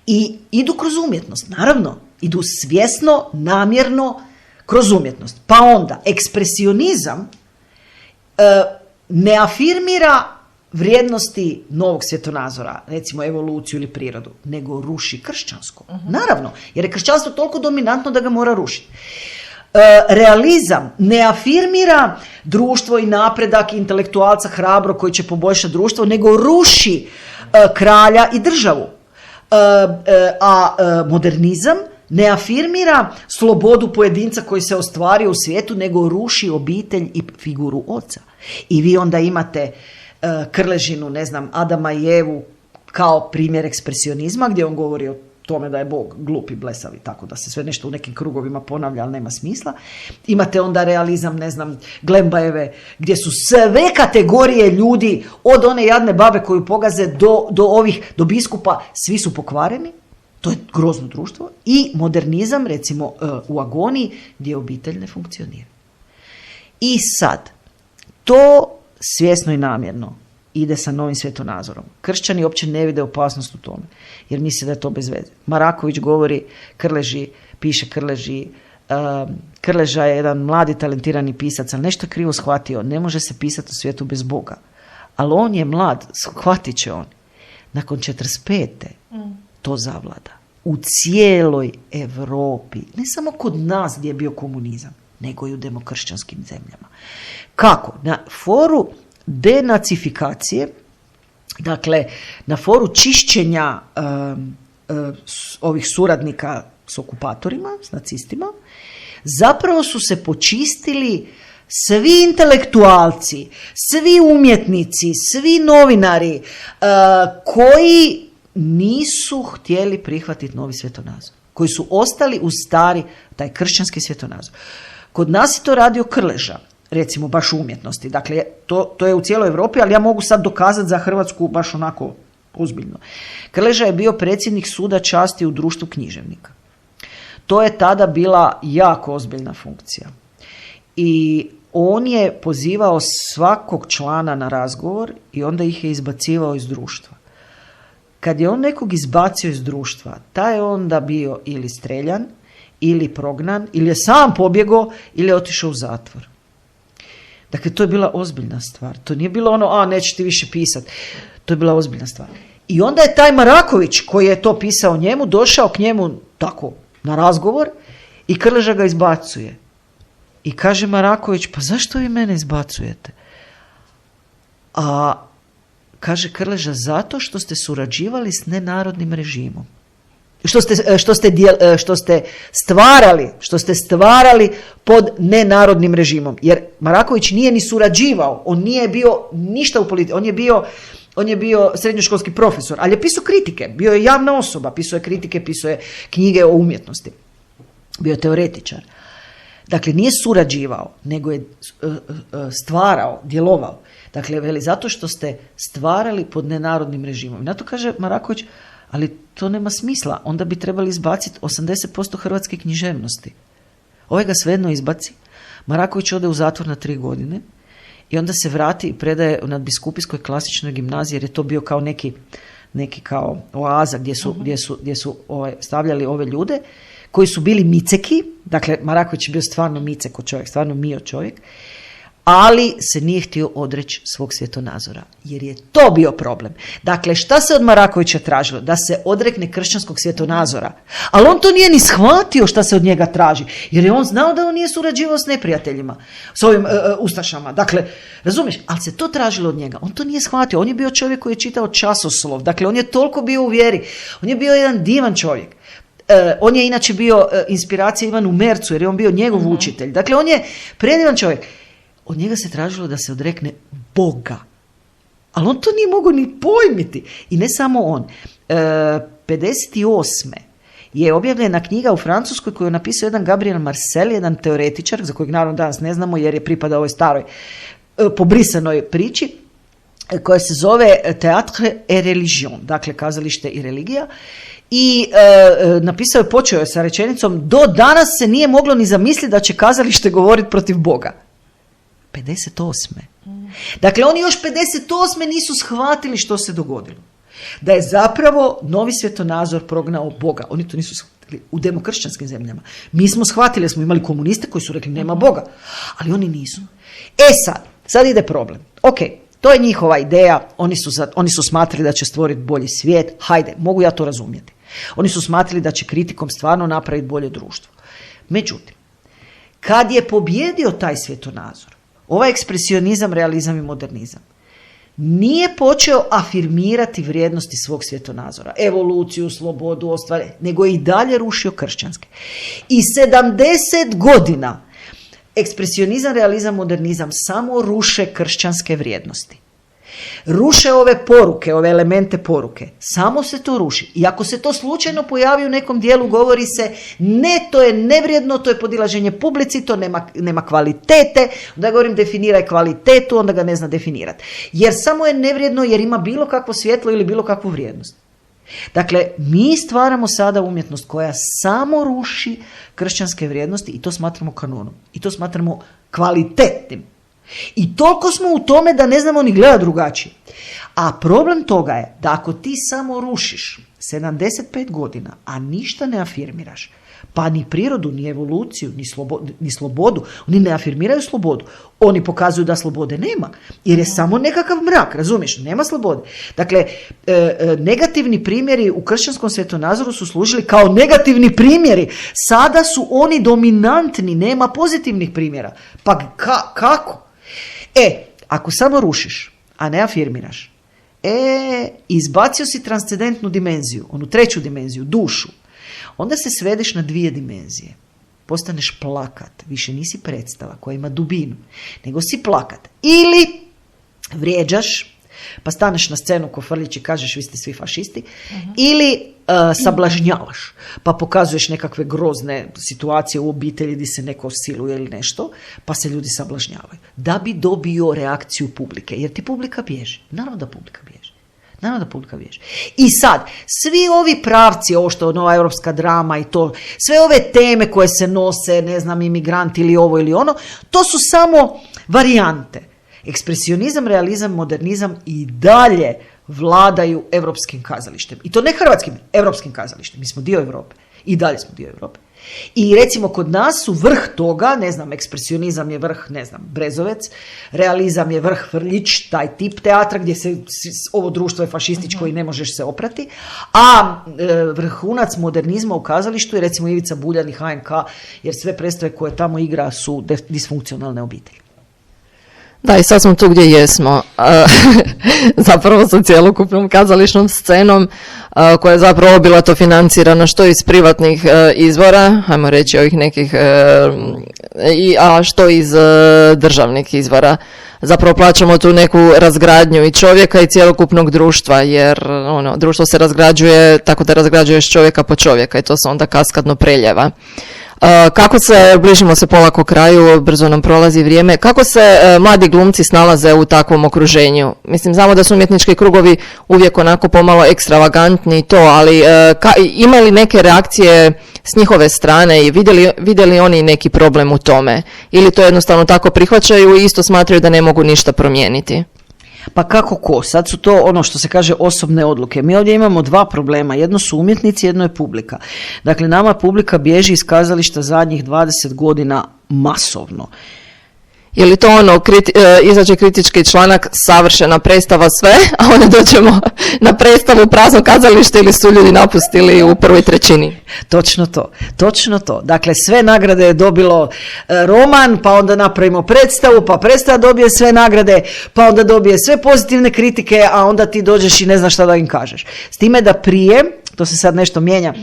i idu kroz umjetnost, naravno, idu svjesno, namjerno kroz umjetnost. Pa onda, ekspresionizam ne afirmira vrijednosti novog svjetonazora, recimo evoluciju ili prirodu, nego ruši kršćansko. Uh-huh. Naravno, jer je kršćanstvo toliko dominantno da ga mora rušiti. Realizam ne afirmira društvo i napredak intelektualca hrabro koji će poboljšati društvo, nego ruši kralja i državu. A modernizam ne afirmira slobodu pojedinca koji se ostvario u svijetu, nego ruši obitelj i figuru oca. I vi onda imate Krležinu, ne znam, Adama i Evu kao primjer ekspresionizma, gdje on govori o tome da je Bog glup i blesav i tako, da se sve nešto u nekim krugovima ponavlja, ali nema smisla. Imate onda realizam, ne znam, Glembajeve, gdje su sve kategorije ljudi, od one jadne babe koju pogaze do biskupa, svi su pokvareni. To je grozno društvo. I modernizam, recimo u agoniji, gdje obitelj ne funkcionira. I sad, to svjesno i namjerno ide sa novim svjetonazorom. Kršćani uopće ne vide opasnost u tome, jer misle da je to bez veze. Maraković govori, piše Krleži, Krleža je jedan mladi talentirani pisac, ali nešto krivo shvatio, ne može se pisati u svijetu bez Boga. Ali on je mlad, shvatit će on. nakon 45. to zavlada. U cijeloj Europi, ne samo kod nas gdje je bio komunizam, nego i u demokršćanskim zemljama. Kako? Na foru denacifikacije, dakle, na foru čišćenja ovih suradnika s okupatorima, s nacistima, zapravo su se počistili svi intelektualci, svi umjetnici, svi novinari koji nisu htjeli prihvatiti novi svjetonazor, koji su ostali uz stari, taj kršćanski svjetonazor. Kod nas je to radio Krleža, recimo baš u umjetnosti. Dakle, to je u cijeloj Europi, ali ja mogu sad dokazati za Hrvatsku baš onako ozbiljno. Krleža je bio predsjednik suda časti u društvu književnika. To je tada bila jako ozbiljna funkcija. I on je pozivao svakog člana na razgovor i onda ih je izbacivao iz društva. Kad je on nekog izbacio iz društva, taj je onda bio ili streljan, ili prognan, ili je sam pobjegao, ili je otišao u zatvor. Dakle, to je bila ozbiljna stvar. To nije bilo ono, neće ti više pisati. To je bila ozbiljna stvar. I onda je taj Maraković, koji je to pisao njemu, došao k njemu tako na razgovor i Krleža ga izbacuje. I kaže Maraković, pa zašto vi mene izbacujete? A kaže Krleža, zato što ste surađivali s nenarodnim režimom. Što ste stvarali pod nenarodnim režimom. Jer Maraković nije ni surađivao, on nije bio ništa u politici, on je bio srednjoškolski profesor, ali je pisao kritike, bio je javna osoba, pisao je kritike, pisao je knjige o umjetnosti, bio je teoretičar. Dakle, nije surađivao, nego je stvarao, djelovao. Dakle, veli, zato što ste stvarali pod nenarodnim režimom. I na to kaže Maraković, ali to nema smisla, onda bi trebali izbaciti 80% hrvatske književnosti. Ovaj ga svejedno izbaci. Maraković ode u zatvor na 3 godine i onda se vrati i predaje u nadbiskupijskoj klasičnoj gimnaziji, jer je to bio kao neki kao oaza gdje su stavljali ove ljude koji su bili miceki. Dakle, Maraković je bio stvarno miceko čovjek, stvarno mio čovjek, ali se nije htio odreći svog svjetonazora, jer je to bio problem. Dakle, šta se od Marakovića tražilo? Da se odrekne kršćanskog svjetonazora. Ali on to nije ni shvatio šta se od njega traži, jer je on znao da on nije surađivao s neprijateljima, s ovim ustašama. Dakle, razumiješ, ali se to tražilo od njega. On to nije shvatio. On je bio čovjek koji je čitao časoslov. Dakle, on je toliko bio u vjeri. On je bio jedan divan čovjek. On je inače bio inspiracija Ivanu Mercu, jer je on bio njegov učitelj. Dakle, on je predivan čovjek. Od njega se tražilo da se odrekne Boga. Ali on to nije mogao ni pojmiti. I ne samo on. 58. je objavljena knjiga u Francuskoj koju je napisao jedan Gabriel Marcel, jedan teoretičar, za kojeg naravno danas ne znamo jer je pripada ovoj staroj pobrisanoj priči, koja se zove Théâtre et religion, dakle kazalište i religija. I napisao je, počeo je sa rečenicom, do danas se nije moglo ni zamisliti da će kazalište govoriti protiv Boga. 58. Dakle, oni još 58. nisu shvatili što se dogodilo. Da je zapravo novi svjetonazor prognao Boga. Oni to nisu shvatili u demokršćanskim zemljama. Mi smo shvatili, smo imali komuniste koji su rekli nema Boga, ali oni nisu. Sad ide problem. Ok, to je njihova ideja, oni su smatrali da će stvoriti bolji svijet, hajde, mogu ja to razumjeti. Oni su smatrali da će kritikom stvarno napraviti bolje društvo. Međutim, kad je pobjedio taj svjetonazor, ovaj ekspresionizam, realizam i modernizam, nije počeo afirmirati vrijednosti svog svjetonazora, evoluciju, slobodu, ostvarenje, nego je i dalje rušio kršćanske. I 70 godina ekspresionizam, realizam, modernizam samo ruše kršćanske vrijednosti. Ruše ove poruke, ove elemente poruke. Samo se to ruši. I ako se to slučajno pojavi u nekom dijelu, govori se ne, to je nevrijedno, to je podilaženje publici, to nema kvalitete. Onda govorim definiraj kvalitetu, onda ga ne zna definirati. Jer samo je nevrijedno jer ima bilo kakvo svjetlo ili bilo kakvu vrijednost. Dakle, mi stvaramo sada umjetnost koja samo ruši kršćanske vrijednosti i to smatramo kanonom. I to smatramo kvalitetnim. I toliko smo u tome da ne znamo ni gledati drugačije. A problem toga je da ako ti samo rušiš 75 godina, a ništa ne afirmiraš, Pa ni prirodu, ni evoluciju, ni slobodu. Oni ne afirmiraju slobodu. Oni pokazuju da slobode nema. Jer je samo nekakav mrak, razumiješ? Nema slobode. Dakle, negativni primjeri u kršćanskom svjetonazoru su služili kao negativni primjeri. Sada su oni dominantni, nema pozitivnih primjera. Pa kako? Ako samo rušiš, a ne afirmiraš, izbacio si transcendentnu dimenziju, onu treću dimenziju, dušu, onda se svedeš na 2 dimenzije. Postaneš plakat, više nisi predstava koja ima dubinu, nego si plakat. Ili vrijeđaš, pa staneš na scenu ko Frljić i kažeš vi ste svi fašisti, ili sablažnjavaš, pa pokazuješ nekakve grozne situacije u obitelji gdje se neko siluje ili nešto, pa se ljudi sablažnjavaju. Da bi dobio reakciju publike, jer ti publika bježi. Naravno da publika bježi. I sad, svi ovi pravci, ovo što je nova europska drama i to, sve ove teme koje se nose, ne znam, imigranti ili ovo ili ono, to su samo varijante. Ekspresionizam, realizam, modernizam i dalje vladaju europskim kazalištem. I to ne hrvatskim, europskim kazalištem. Mi smo dio Europe. I dalje smo dio Europe. I recimo kod nas su vrh toga, ne znam, ekspresionizam je vrh, ne znam, Brezovec, realizam je vrh Frljić, taj tip teatra gdje se ovo društvo je fašističko i ne možeš se oprati, a vrhunac modernizma u kazalištu je recimo Ivica Buljan i HNK, jer sve predstave koje tamo igra su disfunkcionalne obitelji. Da, i sad smo tu gdje jesmo. Zapravo sa cjelokupnom kazališnom scenom koja je zapravo bila to financirana što iz privatnih izvora, ajmo reći ovih nekih, a što iz državnih izvora. Zapravo plaćamo tu neku razgradnju i čovjeka i cjelokupnog društva, jer društvo se razgrađuje tako da razgrađuješ čovjeka po čovjeka i to se onda kaskadno preljeva. Kako se, bližimo se polako kraju, brzo nam prolazi vrijeme, kako se mladi glumci snalaze u takvom okruženju? Mislim, znamo da su umjetnički krugovi uvijek onako pomalo ekstravagantni i to, ali ima li neke reakcije s njihove strane i vidjeli oni neki problem u tome? Ili to jednostavno tako prihvaćaju i isto smatraju da ne mogu ništa promijeniti? Pa kako ko? Sad su to ono što se kaže osobne odluke. Mi ovdje imamo 2 problema. Jedno su umjetnici, jedno je publika. Dakle, nama publika bježi iz kazališta zadnjih 20 godina masovno. Je li to izađe kritički članak, savršena predstava sve, a onda dođemo na predstavu prazno kazalište ili su ljudi napustili u prvoj trećini? Točno to. Dakle, sve nagrade je dobilo roman, pa onda napravimo predstavu, pa predstava dobije sve nagrade, pa onda dobije sve pozitivne kritike, a onda ti dođeš i ne znaš šta da im kažeš. S time da prije, to se sad nešto mijenja,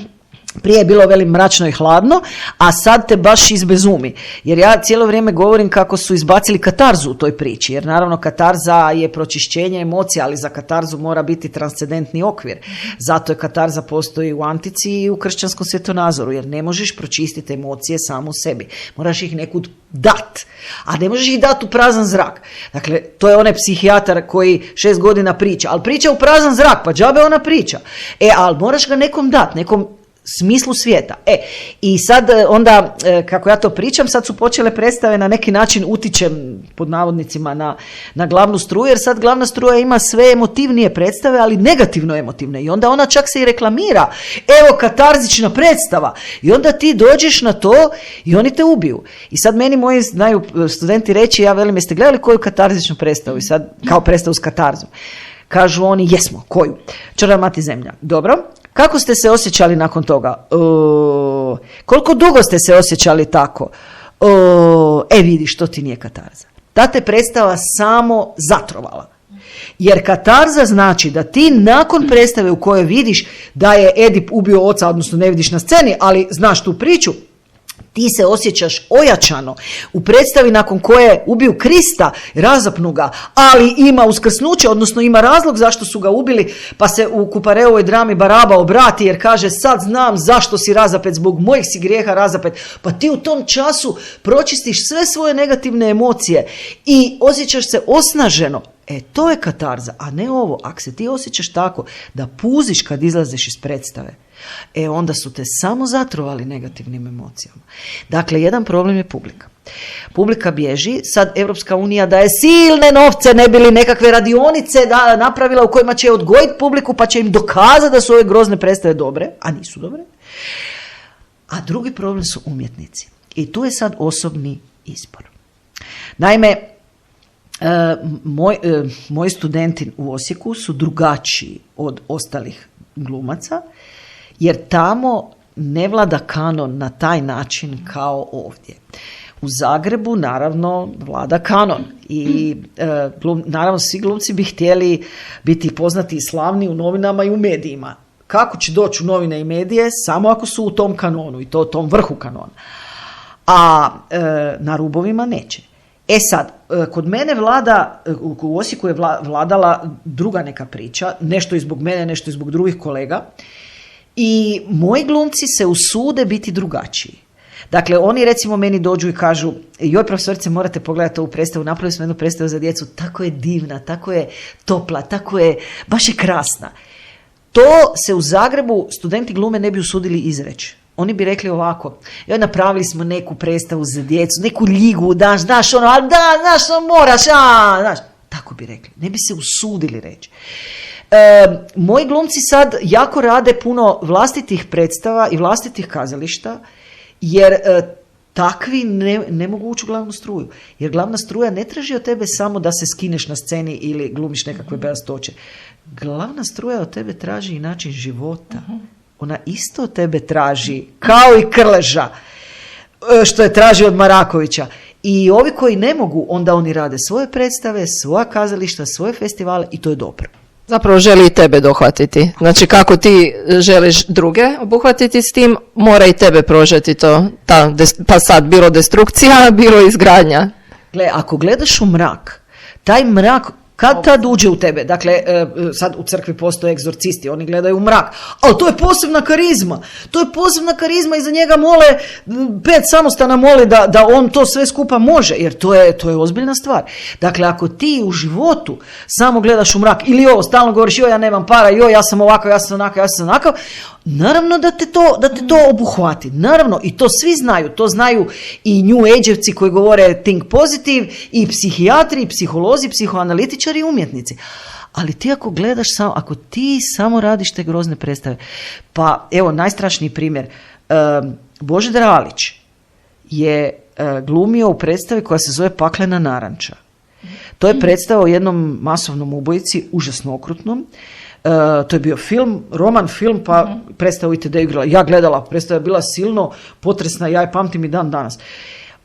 prije je bilo mračno i hladno, a sad te baš izbezumi. Jer ja cijelo vrijeme govorim kako su izbacili katarzu u toj priči. Jer naravno katarza je pročišćenje emocija, ali za katarzu mora biti transcendentni okvir. Zato je katarza postoji u antici i u kršćanskom svjetonazoru. Jer ne možeš pročistiti emocije samo u sebi. Moraš ih nekud dat. A ne možeš ih dati u prazan zrak. Dakle, to je onaj psihijatar koji 6 godina priča. Ali priča u prazan zrak, pa džabe ona priča. Ali moraš ga nekom dat, nekom smislu svijeta. I sad onda, kako ja to pričam, sad su počele predstave na neki način utičem pod navodnicima na glavnu struju, jer sad glavna struja ima sve emotivnije predstave, ali negativno emotivne. I onda ona čak se i reklamira. Evo katarzična predstava. I onda ti dođeš na to i oni te ubiju. I sad meni moji znaju studenti reći, ja velim, jeste gledali koju katarzičnu predstavu? I sad, kao predstavu s katarzom. Kažu oni, jesmo, koju? Črna mati zemlja. Dobro. Kako ste se osjećali nakon toga? Koliko dugo ste se osjećali tako? Vidiš, to ti nije katarza. Ta te predstava samo zatrovala. Jer katarza znači da ti nakon predstave u kojoj vidiš da je Edip ubio oca, odnosno ne vidiš na sceni, ali znaš tu priču, ti se osjećaš ojačano. U predstavi nakon koje ubiju Krista, razapnu ga, ali ima uskrsnuće, odnosno ima razlog zašto su ga ubili, pa se u Kupareovoj drami Baraba obrati jer kaže sad znam zašto si razapet, zbog mojih si grijeha razapet. Pa ti u tom času pročistiš sve svoje negativne emocije i osjećaš se osnaženo. To je katarza, a ne ovo. Ako se ti osjećaš tako da puziš kad izlaziš iz predstave, onda su te samo zatrovali negativnim emocijama. Dakle, jedan problem je publika. Publika bježi, sad Europska unija daje silne novce, ne bi li nekakve radionice napravila u kojima će odgojiti publiku pa će im dokazati da su ove grozne predstave dobre, a nisu dobre. A drugi problem su umjetnici. I tu je sad osobni izbor. Naime, moji studenti u Osijeku su drugačiji od ostalih glumaca, jer tamo ne vlada kanon na taj način kao ovdje. U Zagrebu naravno vlada kanon i naravno svi glumci bi htjeli biti poznati i slavni u novinama i u medijima. Kako će doći u novine i medije? Samo ako su u tom kanonu i to u tom vrhu kanona. A na rubovima neće. E sad, kod mene u Osijeku je vladala druga neka priča, nešto i zbog mene, nešto i zbog drugih kolega. I moji glumci se usude biti drugačiji. Dakle, oni recimo meni dođu i kažu, joj profesorice, morate pogledati ovu predstavu, napravili smo jednu predstavu za djecu, tako je divna, tako je topla, tako je, baš je krasna. To se u Zagrebu studenti glume ne bi usudili izreći. Oni bi rekli ovako, joj, napravili smo neku predstavu za djecu, neku ljigu, znaš, ono, ali znaš, moraš, znaš. Tako bi rekli, ne bi se usudili reći. Moji glumci sad jako rade puno vlastitih predstava i vlastitih kazališta, jer takvi ne mogu ući u glavnu struju. Jer glavna struja ne traži od tebe samo da se skineš na sceni ili glumiš nekakve bedastoće. Glavna struja od tebe traži i način života. Ona isto od tebe traži, kao i Krleža, što je traži od Marakovića. I ovi koji ne mogu, onda oni rade svoje predstave, svoja kazališta, svoje festivale i to je dobro. Zapravo želi i tebe dohvatiti. Znači kako ti želiš druge obuhvatiti s tim, mora i tebe prožeti to. Pa sad bilo destrukcija, bilo izgradnja. Gle, ako gledaš u mrak, taj mrak kad tad uđe u tebe, dakle, sad u crkvi postoje egzorcisti, oni gledaju u mrak, ali to je posebna karizma, i za njega mole, 5 samostana mole da on to sve skupa može, jer to je ozbiljna stvar. Dakle, ako ti u životu samo gledaš u mrak, ili ovo, stalno govoriš, joj, ja nemam para, joj, ja sam ovako, ja sam onakav, naravno da te to obuhvati, naravno, i to svi znaju, to znaju i New Age-evci koji govore think positive, i psihijatri, i psiholozi, psihoanalitičari, i umjetnici. Ali ti ako gledaš samo, ako ti samo radiš te grozne predstave, pa evo najstrašniji primjer, Božidar Alić je glumio u predstavi koja se zove Paklena naranča. To je predstava o jednom masovnom ubojici, užasno okrutnom. To je bio roman film, pa predstavu itd. igrala. Ja gledala, predstava je bila silno potresna, ja je pamtim i dan danas.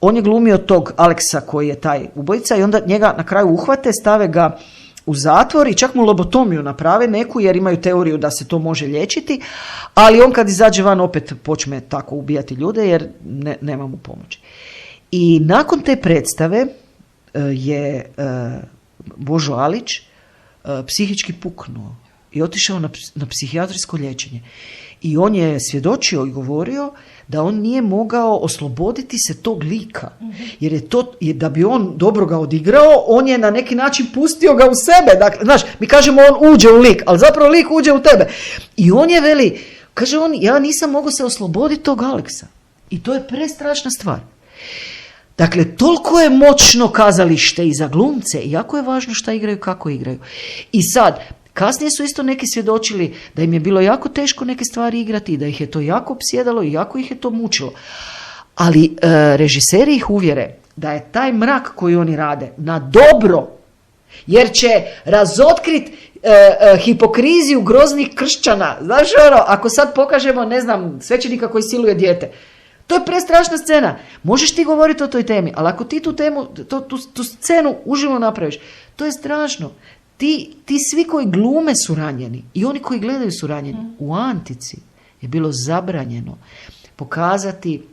On je glumio tog Aleksa koji je taj ubojica i onda njega na kraju uhvate, stave ga u zatvor i čak mu lobotomiju naprave neku jer imaju teoriju da se to može liječiti, ali on kad izađe van opet počne tako ubijati ljude jer nema mu pomoći. I nakon te predstave je Božo Alić psihički puknuo i otišao na psihijatrijsko liječenje. I on je svjedočio i govorio da on nije mogao osloboditi se tog lika. Jer da bi on dobro ga odigrao, on je na neki način pustio ga u sebe. Dakle, znaš, mi kažemo on uđe u lik, ali zapravo lik uđe u tebe. I on je kaže on, ja nisam mogao se osloboditi tog Aleksa. I to je prestrašna stvar. Dakle, toliko je moćno kazalište i za glumce, i jako je važno šta igraju, kako igraju. I sad, kasnije su isto neki svjedočili da im je bilo jako teško neke stvari igrati, da ih je to jako opsjedalo i jako ih je to mučilo. Ali režiseri ih uvjere da je taj mrak koji oni rade na dobro, jer će razotkriti hipokriziju groznih kršćana. Znaš ono, ako sad pokažemo, ne znam, svećenika koji siluje dijete, to je prestrašna scena. Možeš ti govoriti o toj temi, ali ako ti tu temu, tu scenu uživo napraviš, to je strašno. Ti svi koji glume su ranjeni i oni koji gledaju su ranjeni. U antici je bilo zabranjeno pokazati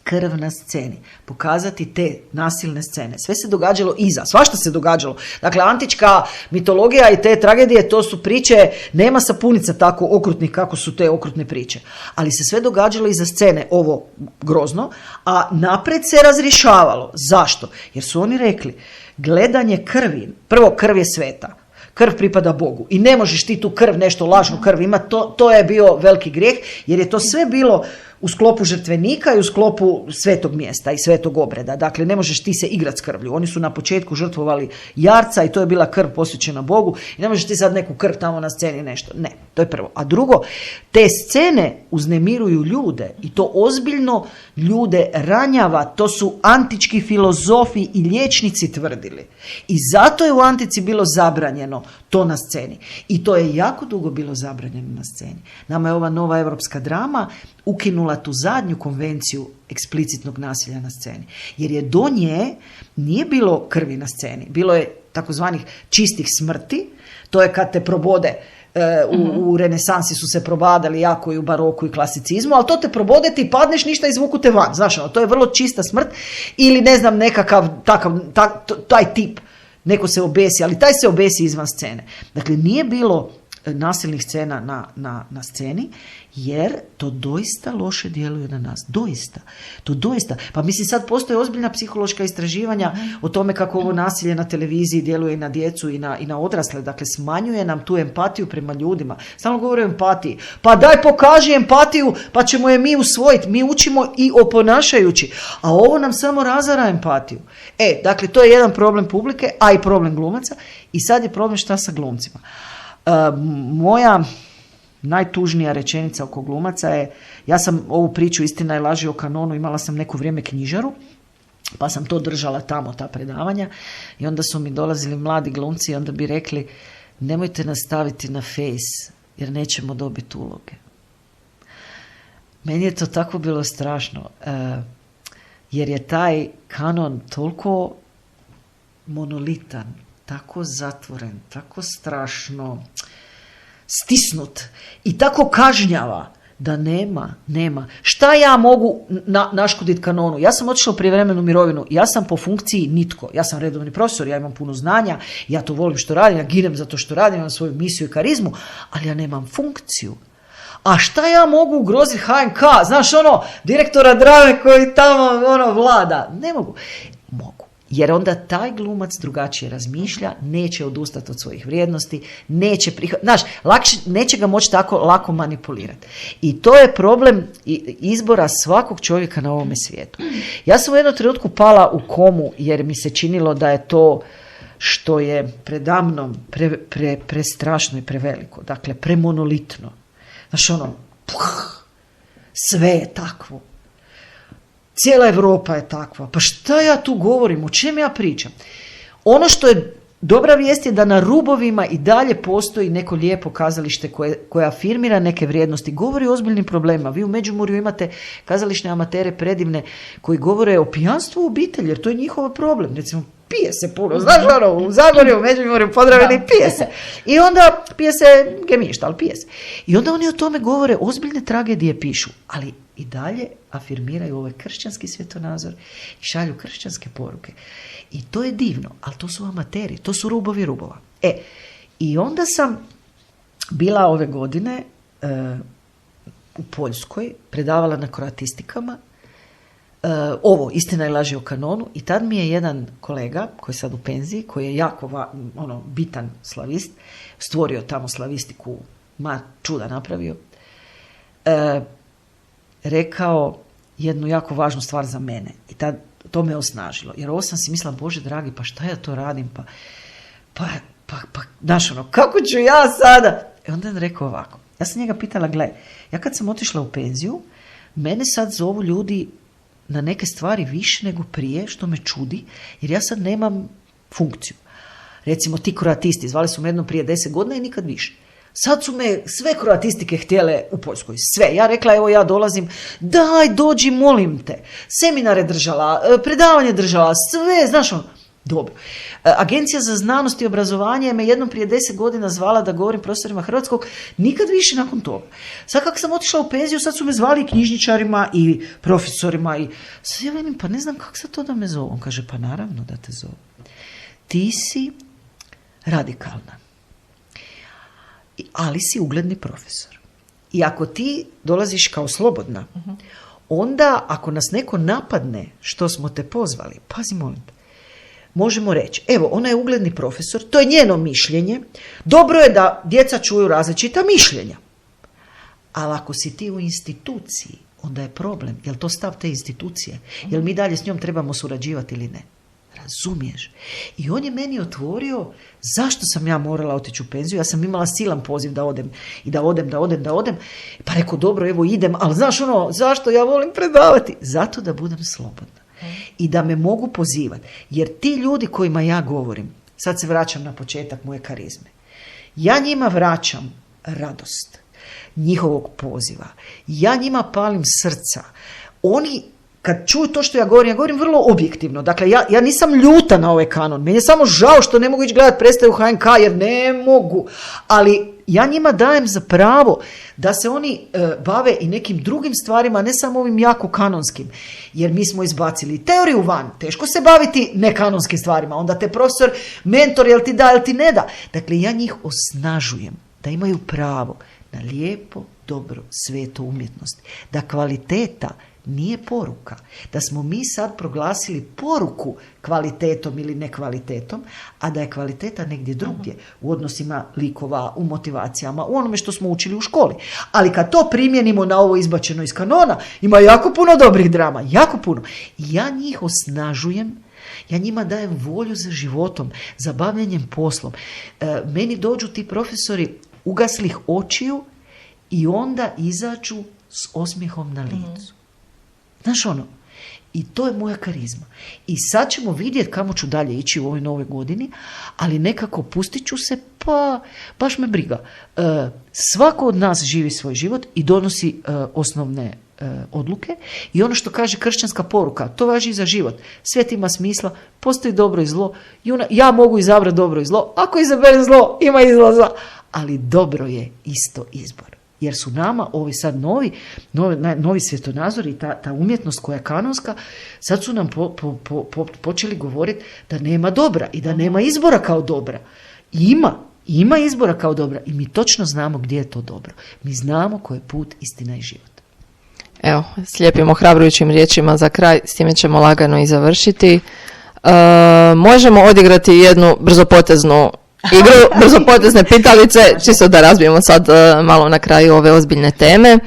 krv na sceni, pokazati te nasilne scene. Sve se događalo iza, svašta se događalo. Dakle, antička mitologija i te tragedije, to su priče, nema sapunica tako okrutnih kako su te okrutne priče. Ali se sve događalo iza scene, ovo grozno, a napred se razrješavalo. Zašto? Jer su oni rekli, gledanje krvi, prvo krv je sveta, krv pripada Bogu i ne možeš ti tu krv, nešto lažnu krv imati, to je bio veliki grijeh, jer je to sve bilo u sklopu žrtvenika i u sklopu svetog mjesta i svetog obreda. Dakle, ne možeš ti se igrat s krvlju. Oni su na početku žrtvovali jarca i to je bila krv posvećena Bogu i ne možeš ti sad neku krv tamo na sceni nešto. Ne, to je prvo. A drugo, te scene uznemiruju ljude i to ozbiljno ljude ranjava. To su antički filozofi i liječnici tvrdili. I zato je u antici bilo zabranjeno to na sceni. I to je jako dugo bilo zabranjeno na sceni. Nama je ova nova europska drama ukinula tu zadnju konvenciju eksplicitnog nasilja na sceni. Jer je do nje nije bilo krvi na sceni. Bilo je takozvanih čistih smrti. To je kad te probode. U renesansi su se probadali jako i u baroku i klasicizmu, ali to te probode, ti padneš, ništa, izvuku te van. Znaš, to je vrlo čista smrt ili ne znam nekakav taj tip. Neko se obesi, ali taj se obesi izvan scene. Dakle, nije bilo nasilnih scena na sceni, jer to doista loše djeluje na nas. Doista. To doista. Pa mislim, sad postoje ozbiljna psihološka istraživanja o tome kako ovo nasilje na televiziji djeluje i na djecu i na odrasle. Dakle, smanjuje nam tu empatiju prema ljudima. Stalno govore o empatiji. Pa daj pokaži empatiju, pa ćemo je mi usvojiti. Mi učimo i oponašajući. A ovo nam samo razara empatiju. Dakle, to je jedan problem publike, a i problem glumaca. I sad je problem šta sa glumcima. Moja najtužnija rečenica oko glumaca je, ja sam ovu priču Istina i laži o kanonu, imala sam neko vrijeme knjižaru, pa sam to držala tamo, ta predavanja, i onda su mi dolazili mladi glumci i onda bi rekli, nemojte nas staviti na face, jer nećemo dobiti uloge. Meni je to tako bilo strašno, jer je taj kanon toliko monolitan, tako zatvoren, tako strašno stisnut i tako kažnjava da nema. Šta ja mogu naškoditi kanonu? Ja sam otišla u prijevremenu mirovinu, ja sam po funkciji nitko. Ja sam redovni profesor, ja imam puno znanja, ja to volim što radim, ja ginem za to što radim, imam svoju misiju i karizmu, ali ja nemam funkciju. A šta ja mogu ugroziti HNK? Znaš, direktora drame koji tamo vlada. Ne mogu. Mogu. Jer onda taj glumac drugačije razmišlja, neće odustati od svojih vrijednosti, neće neće ga moći tako lako manipulirati. I to je problem izbora svakog čovjeka na ovome svijetu. Ja sam u jednom trenutku pala u komu jer mi se činilo da je to što je predamnom prestrašno i preveliko, dakle premonolitno. Znaš, sve je takvo. Cijela Europa je takva. Pa šta ja tu govorim? O čem ja pričam? Ono što je dobra vijest je da na rubovima i dalje postoji neko lijepo kazalište koje afirmira neke vrijednosti. Govori o ozbiljnim problemima. Vi u Međimurju imate kazališne amatere predivne koji govore o pijanstvu u obitelji, jer to je njihov problem. Recimo, pije se puno. Znaš, u Zagorju, u Međimurju, Podravini, pije se. I onda pije se gemišta, ali pije se. I onda oni o tome govore, ozbiljne tragedije pišu, ali i dalje afirmiraju ovaj kršćanski svjetonazor i šalju kršćanske poruke. I to je divno, ali to su amateri, to su rubovi rubova. I onda sam bila ove godine u Poljskoj, predavala na kroatistikama, ovo, Istina i laži o kanonu, i tad mi je jedan kolega, koji je sad u penziji, koji je jako bitan slavist, stvorio tamo slavistiku, čuda napravio, rekao jednu jako važnu stvar za mene. I tad to me osnažilo. Jer ovo sam si mislila, Bože dragi, pa šta ja to radim? Pa znaš, kako ću ja sada? I onda je rekao ovako. Ja sam njega pitala, gle, ja kad sam otišla u penziju, mene sad zovu ljudi na neke stvari više nego prije, što me čudi, jer ja sad nemam funkciju. Recimo, ti kroatisti, zvali su me jednom prije 10 godina i nikad više. Sad su me sve kroatistike htjele u Poljskoj. Sve. Ja rekla, evo ja dolazim, daj, dođi, molim te. Seminare držala, predavanje držala, sve, znaš dobro. Agencija za znanost i obrazovanje me jednom prije 10 godina zvala da govorim profesorima hrvatskog, nikad više nakon toga. Sad kako sam otišla u penziju, sad su me zvali i knjižničarima i profesorima i sad ja velim, pa ne znam kako sad to da me zovu. On kaže, pa naravno da te zovu. Ti si radikalna, ali si ugledni profesor. I ako ti dolaziš kao slobodna, onda ako nas neko napadne što smo te pozvali, pazi molim te, možemo reći, evo, ona je ugledni profesor, to je njeno mišljenje, dobro je da djeca čuju različita mišljenja. Ali ako si ti u instituciji, onda je problem. Je li to stav te institucije? Je li mi dalje s njom trebamo surađivati ili ne? Razumiješ? I on je meni otvorio zašto sam ja morala otići u penziju. Ja sam imala silan poziv da odem. I da odem. Pa rekao, dobro, evo idem, ali znaš zašto ja volim predavati? Zato da budem slobodna. I da me mogu pozivati. Jer ti ljudi kojima ja govorim, sad se vraćam na početak moje karizme, ja njima vraćam radost njihovog poziva. Ja njima palim srca. Oni, kad čuju to što ja govorim vrlo objektivno. Dakle, ja nisam ljuta na ovaj kanon. Meni je samo žao što ne mogu ići gledati predstavu HNK, jer ne mogu. Ali ja njima dajem za pravo da se oni bave i nekim drugim stvarima, ne samo ovim jako kanonskim. Jer mi smo izbacili teoriju van. Teško se baviti nekanonskim stvarima. Onda te profesor, mentor, jel ti da, jel ti ne da. Dakle, ja njih osnažujem da imaju pravo na lijepo, dobro, sveto umjetnost. Da kvaliteta nije poruka. Da smo mi sad proglasili poruku kvalitetom ili nekvalitetom, a da je kvaliteta negdje drugdje. U odnosima likova, u motivacijama, u onome što smo učili u školi. Ali kad to primijenimo na ovo izbačeno iz kanona, ima jako puno dobrih drama. Jako puno. Ja njih osnažujem. Ja njima dajem volju za životom, za bavljenjem poslom. Meni dođu ti profesori ugaslih očiju i onda izađu s osmijehom na licu. Znaš i to je moja karizma. I sad ćemo vidjeti kamo ću dalje ići u ovoj novoj godini, ali nekako pustit ću se, pa baš me briga. Svako od nas živi svoj život i donosi osnovne odluke i ono što kaže kršćanska poruka, to važi i za život. Svijet ima smisla, postoji dobro i zlo, ja mogu izabrati dobro i zlo, ako izaberem zlo, ima izlaza, ali dobro je isto izbor. Jer su nama ovi sad novi svjetonazori i ta umjetnost koja je kanonska, sad su nam počeli govoriti da nema dobra i da nema izbora kao dobra. Ima izbora kao dobra i mi točno znamo gdje je to dobro. Mi znamo koji je put, istina i život. Evo, s lijepim ohrabrujućim riječima za kraj, s time ćemo lagano i završiti. Možemo odigrati jednu brzopoteznu igru, brzopotezne pitalice, čisto da razbijemo sad malo na kraju ove ozbiljne teme.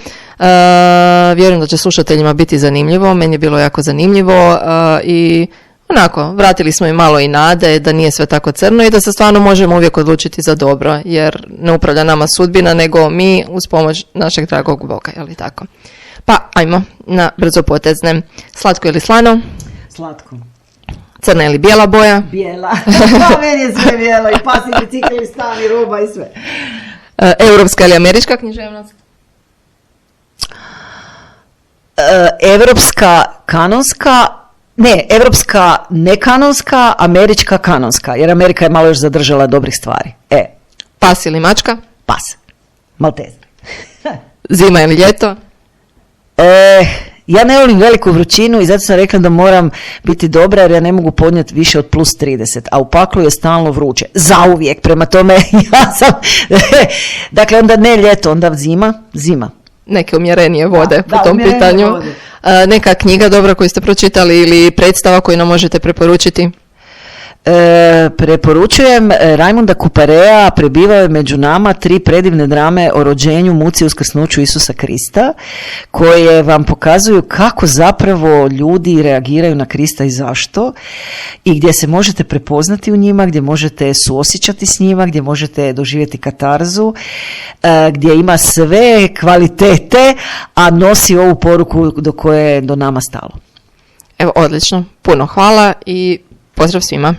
Vjerujem da će slušateljima biti zanimljivo, meni je bilo jako zanimljivo i onako, vratili smo im malo i nade da nije sve tako crno i da se stvarno možemo uvijek odlučiti za dobro, jer ne upravlja nama sudbina, nego mi uz pomoć našeg dragog Boga, je li tako? Pa, ajmo na brzopotezne. Slatko ili slano? Slatko. Crna ili bijela boja? Bijela. Meni je sve bijelo. I pas, i bicikl, i stan, i roba, i sve. Europska ili američka književnost? Evropska kanonska, ne, evropska nekanonska, američka kanonska. Jer Amerika je malo još zadržala dobrih stvari. Pas ili mačka? Pas. Maltez. Zima ili ljeto? Ja ne volim veliku vrućinu i zato sam rekla da moram biti dobra jer ja ne mogu podnijeti više od plus 30, a u paklu je stalno vruće. Zauvijek, prema tome ja sam... Dakle, onda ne ljeto, onda zima. Neke umjerenije vode po tom pitanju. Vode. Neka knjiga dobra koju ste pročitali ili predstava koju nam možete preporučiti? Preporučujem Raimunda Kuparea, Prebivao je među nama, 3 predivne drame o rođenju, muci i uskrsnuću Isusa Krista, koje vam pokazuju kako zapravo ljudi reagiraju na Krista i zašto, i gdje se možete prepoznati u njima, gdje možete suosjećati s njima, gdje možete doživjeti katarzu, gdje ima sve kvalitete, a nosi ovu poruku do koje je do nama stalo. Evo, odlično, puno hvala i pozdrav svima.